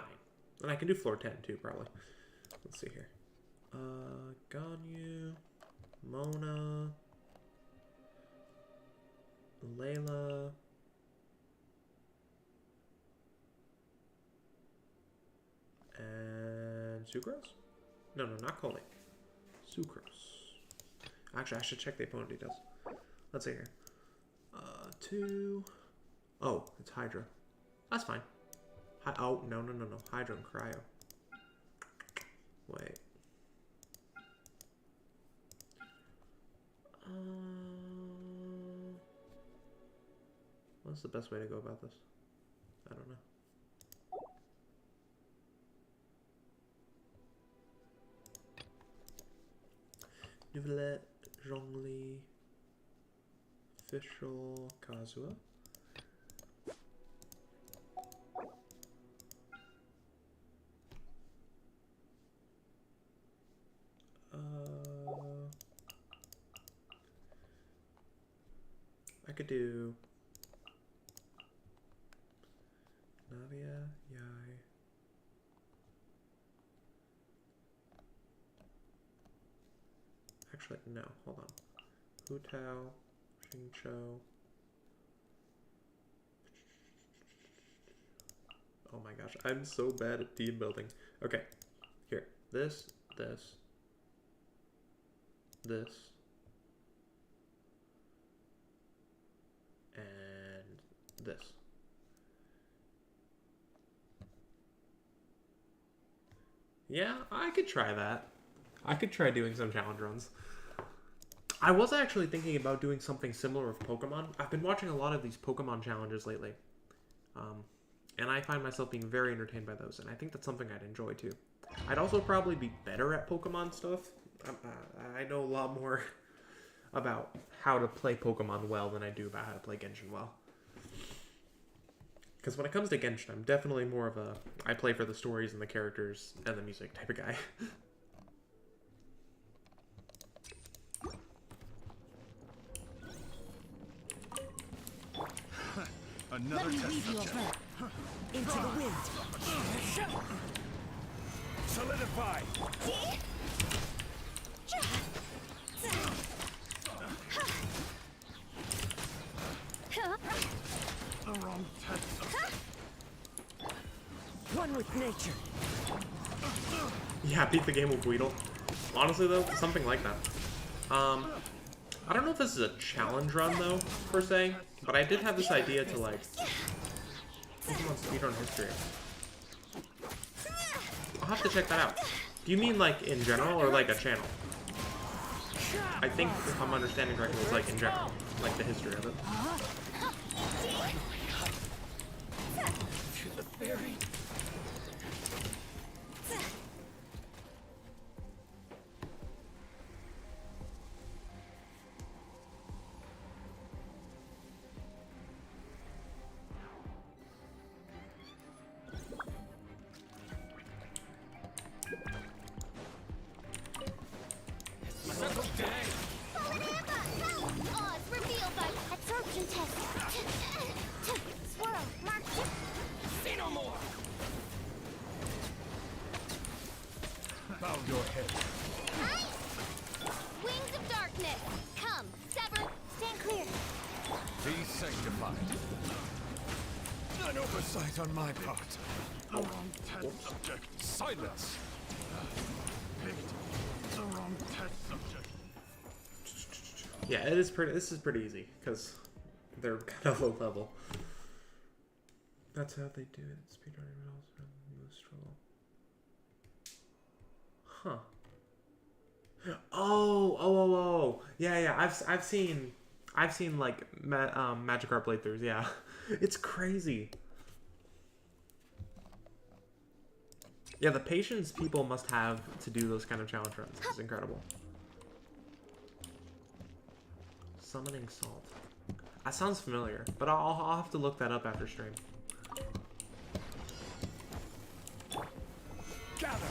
Speaker 1: And I can do floor 10 too, probably. Let's see here. Ganyu, Mona, Layla, and Sucrose? No, not Coley. Sucrose. Actually, I should check the opponent details. Let's see here. 2. Oh, it's Hydra. That's fine. Oh, no. Hydra and Cryo. Wait. What's the best way to go about this? I don't know. Nouvelle Zhongli Official Kazuha. I could do Navia, Yai. Actually, no, hold on. Hu Tao, Xing Chou. Oh my gosh, I'm so bad at team building. Okay, here. This, this, this, and this. Yeah, I could try that. I could try doing some challenge runs. I was actually thinking about doing something similar with Pokemon. I've been watching a lot of these Pokemon challenges lately. And I find myself being very entertained by those, and I think that's something I'd enjoy too. I'd also probably be better at Pokemon stuff. I know a lot more about how to play Pokemon well than I do about how to play Genshin well. Because when it comes to Genshin, I'm definitely more of a I play for the stories and the characters and the music type of guy.
Speaker 12: Another test subject.
Speaker 13: Into the wind.
Speaker 12: Solidify. The wrong test subject.
Speaker 13: One with nature.
Speaker 1: Yeah, beat the game with Weedle. Honestly though, something like that. I don't know if this is a challenge run though, per se, but I did have this idea to like Pokemon speedrun history. I'll have to check that out. Do you mean like in general or like a channel? I think if I'm understanding correctly, it's like in general, like the history of it.
Speaker 12: To the fairy.
Speaker 2: Bow your head. Wings of darkness. Come, sever. Stand clear.
Speaker 12: Be sanctified. An oversight on my part. The wrong test subject. Silence. Picked the wrong test subject.
Speaker 1: Yeah, it is pretty. This is pretty easy because they're kind of low level. That's how they do it. Speedrunning results from most trouble. Huh. Oh. Yeah. I've seen like Magikarp playthroughs. Yeah, it's crazy. Yeah, the patience people must have to do those kind of challenge runs is incredible. Summoning Salt. That sounds familiar, but I'll have to look that up after stream.
Speaker 12: Gather.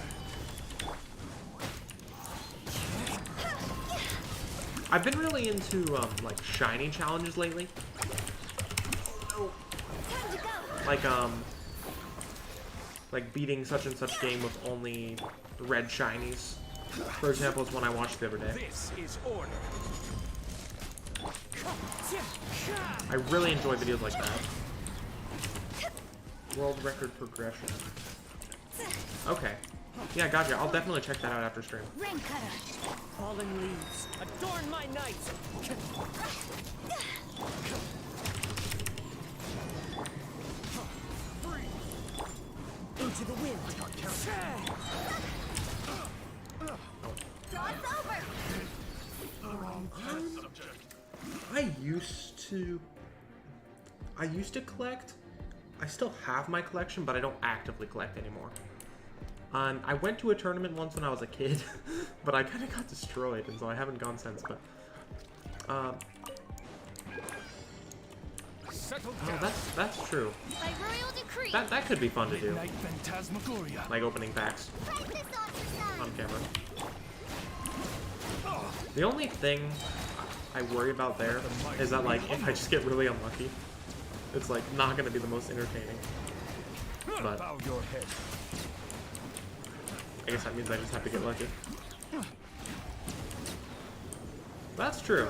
Speaker 1: I've been really into like shiny challenges lately. Like beating such and such game with only red shinies. For example, is one I watched the other day.
Speaker 12: This is order.
Speaker 1: I really enjoy videos like that. World record progression. Okay. Yeah, gotcha. I'll definitely check that out after stream.
Speaker 2: Rain cutter.
Speaker 13: Fallen leaves, adorn my night. Into the wind.
Speaker 2: Draw us over.
Speaker 12: The wrong test subject.
Speaker 1: I used to I used to collect. I still have my collection, but I don't actively collect anymore. I went to a tournament once when I was a kid, but I kind of got destroyed, and so I haven't gone since. But oh, that's true.
Speaker 2: By royal decree.
Speaker 1: That could be fun to do.
Speaker 12: Midnight Phantasmagoria.
Speaker 1: Like opening packs
Speaker 2: Price this off
Speaker 1: on camera. The only thing I worry about there is that, like, if I just get really unlucky, it's like not gonna be the most entertaining. But
Speaker 12: Bow your head.
Speaker 1: I guess that means I just have to get lucky. That's true.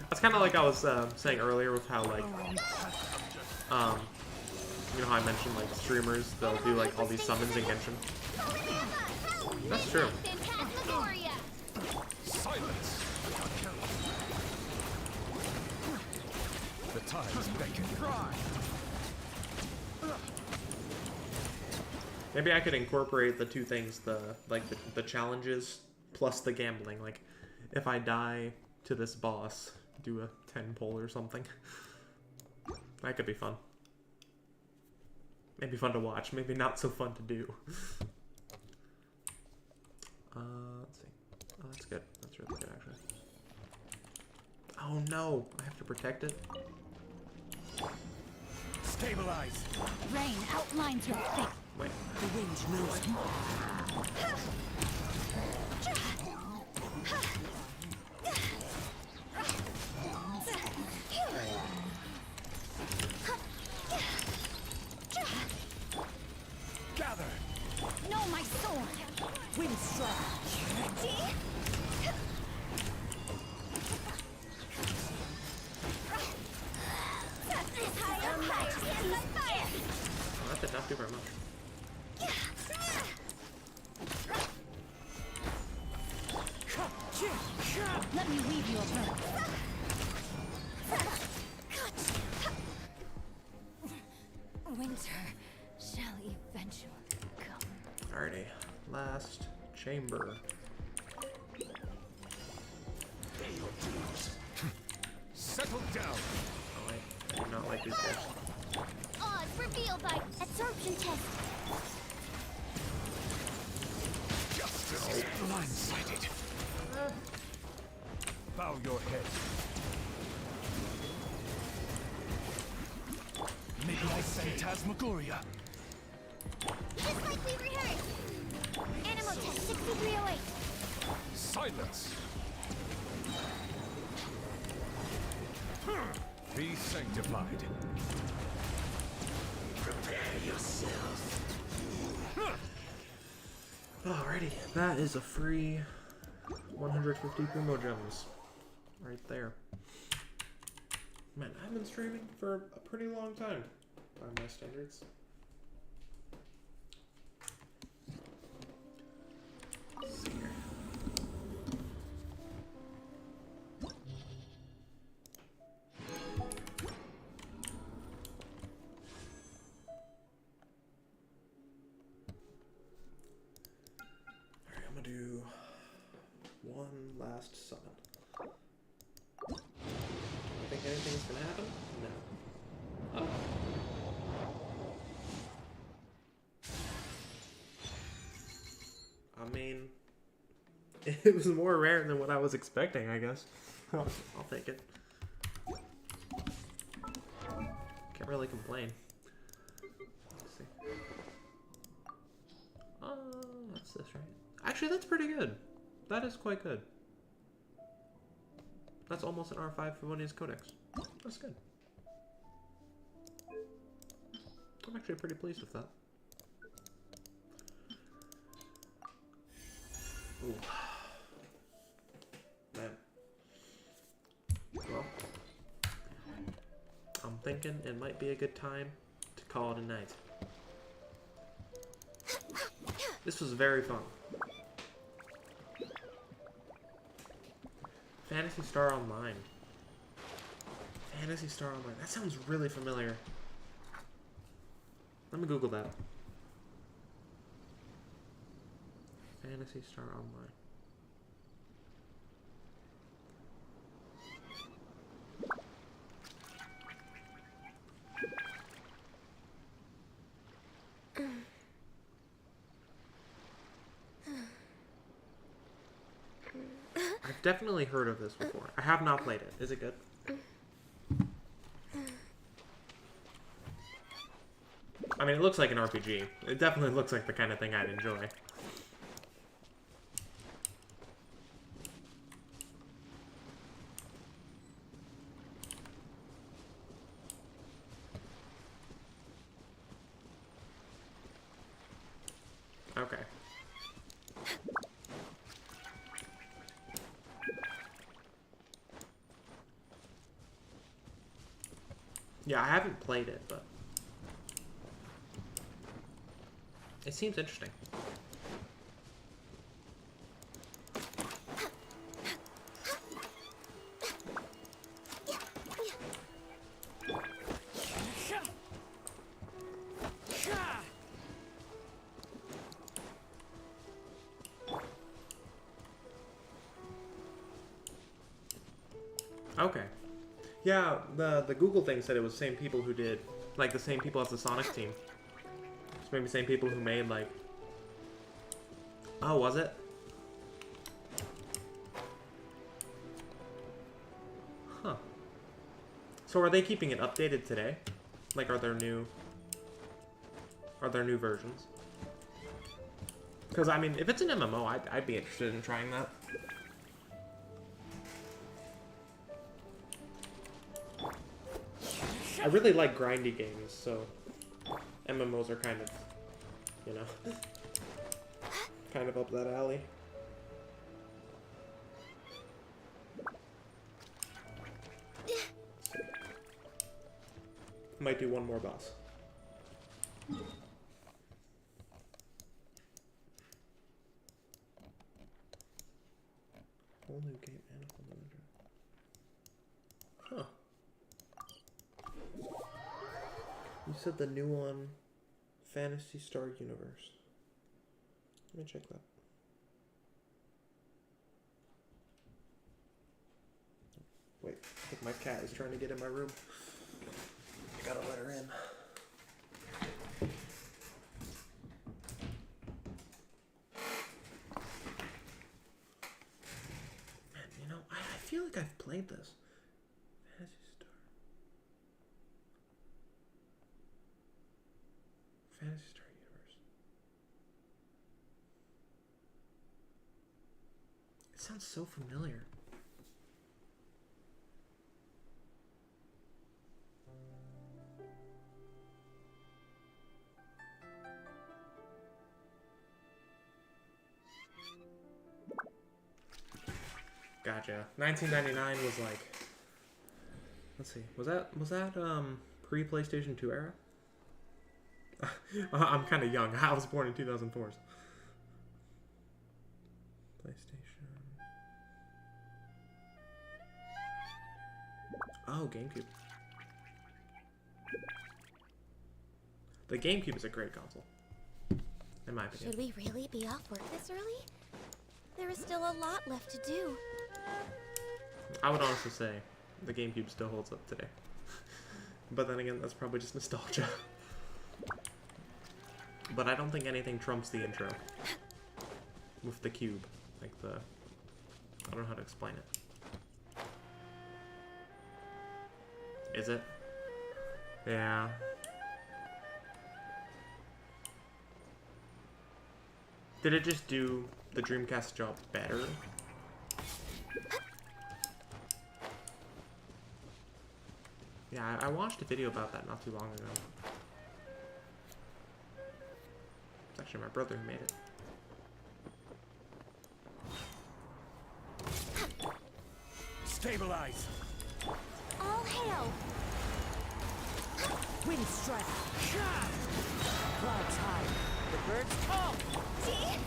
Speaker 1: That's kind of like I was saying earlier with how, like, you know how I mentioned, like, streamers, they'll do, like, all these summons in Genshin. That's true.
Speaker 12: Silence. The tides beckon.
Speaker 1: Maybe I could incorporate the two things, the challenges plus the gambling. Like, if I die to this boss, do a 10 pull or something. That could be fun. Maybe fun to watch, maybe not so fun to do. Let's see. Oh, that's good. That's really good, actually. Oh no, I have to protect it.
Speaker 12: Stabilize.
Speaker 11: Rain outlines your fate.
Speaker 1: Wait.
Speaker 13: The wind knows more.
Speaker 12: Gather.
Speaker 11: No, my sword.
Speaker 13: Wind strike.
Speaker 1: Oh, that did not do very much.
Speaker 11: Let me weave you a bird. Winter shall eventually come.
Speaker 1: Alrighty, last chamber.
Speaker 12: Settle down.
Speaker 1: Oh wait, I do not like these guys.
Speaker 2: Odds revealed by absorption test.
Speaker 12: Justice blindsided. Bow your head. Midnight Phantasmagoria.
Speaker 2: Just like we rehearsed. Animal test 6308.
Speaker 12: Silence. Be sanctified.
Speaker 1: Prepare yourself. Alrighty, that is a free 150 Primo Gems. Right there. Man, I've been streaming for a pretty long time by my standards. Let's see here. Alright, I'm gonna do one last summon. Think anything's gonna happen? No. Oh. I mean, it was more rare than what I was expecting, I guess. I'll take it. Can't really complain. Let's see. That's this, right? Actually, that's pretty good. That is quite good. That's almost an R5 Favonius Codex. That's good. I'm actually pretty pleased with that. Ooh. Man. Well, I'm thinking it might be a good time to call it a night. This was very fun. Phantasy Star Online. Phantasy Star Online. That sounds really familiar. Let me Google that. Phantasy Star Online. definitely heard of this before. I have not played it. Is it good? I mean, it looks like an RPG. It definitely looks like the kind of thing I'd enjoy. Okay. Yeah, I haven't played it, but it seems interesting. Okay. Yeah, the Google thing said it was the same people who did, like, the same people as the Sonic team. It's maybe the same people who made, like... Oh, was it? Huh. So are they keeping it updated today? Like, are there new versions? Because, I mean, if it's an MMO, I'd be interested in trying that. I really like grindy games, so MMOs are kind of, you know, kind of up that alley. Might do one more boss. Whole new game and a whole new... Huh. You said the new one, Phantasy Star Universe. Let me check that. Wait, I think my cat is trying to get in my room. I gotta let her in. Man, you know, I feel like I've played this. Phantasy Star Universe. It sounds so familiar. Gotcha. 1999 was like, let's see, was that pre-PlayStation 2 era? I'm kind of young. I was born in 2004. PlayStation. Oh, GameCube. The GameCube is a great console, in my opinion.
Speaker 4: Should we really be off work this early? There is still a lot left to do.
Speaker 1: I would honestly say the GameCube still holds up today. But then again, that's probably just nostalgia. But I don't think anything trumps the intro. With the cube. Like the... I don't know how to explain it. Is it? Yeah. Did it just do the Dreamcast job better? Yeah, I watched a video about that not too long ago. It's actually my brother who made it.
Speaker 12: Stabilize!
Speaker 4: All hail!
Speaker 13: Wind strike! Clouds high. The birds call!
Speaker 4: See?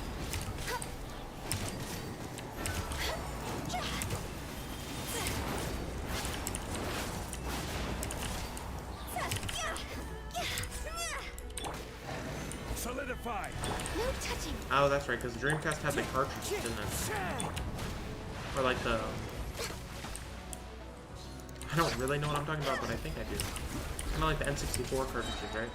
Speaker 12: Solidify!
Speaker 4: No touching.
Speaker 1: Oh, that's right, because the Dreamcast had the cartridges, didn't it? Or like the... I don't really know what I'm talking about, but I think I do. Kind of like the N64 cartridges, right?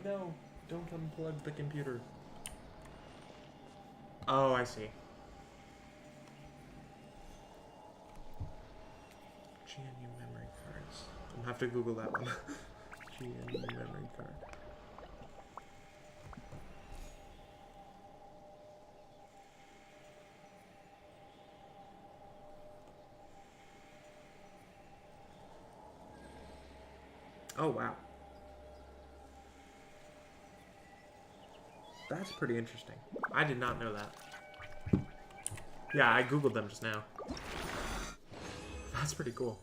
Speaker 1: no. Don't unplug the computer. Oh, I see. GNU memory cards. I'm gonna have to Google that one. GNU memory card. Oh, wow. That's pretty interesting. I did not know that. Yeah, I Googled them just now. That's pretty cool.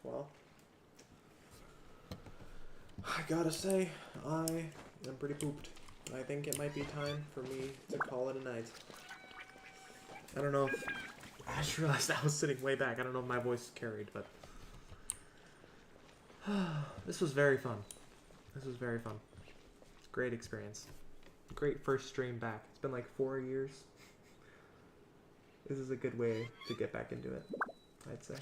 Speaker 1: Well, I gotta say, I am pretty pooped. I think it might be time for me to call it a night. I don't know if... I just realized I was sitting way back. I don't know if my voice is carried, but... This was very fun. This was very fun. It's a great experience. Great first stream back. It's been like 4 years. This is a good way to get back into it, I'd say.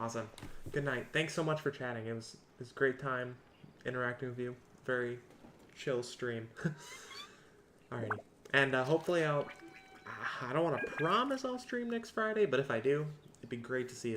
Speaker 1: Awesome. Good night. Thanks so much for chatting. It was a great time interacting with you. Very chill stream. Alrighty. And hopefully I don't want to promise I'll stream next Friday, but if I do, it'd be great to see you.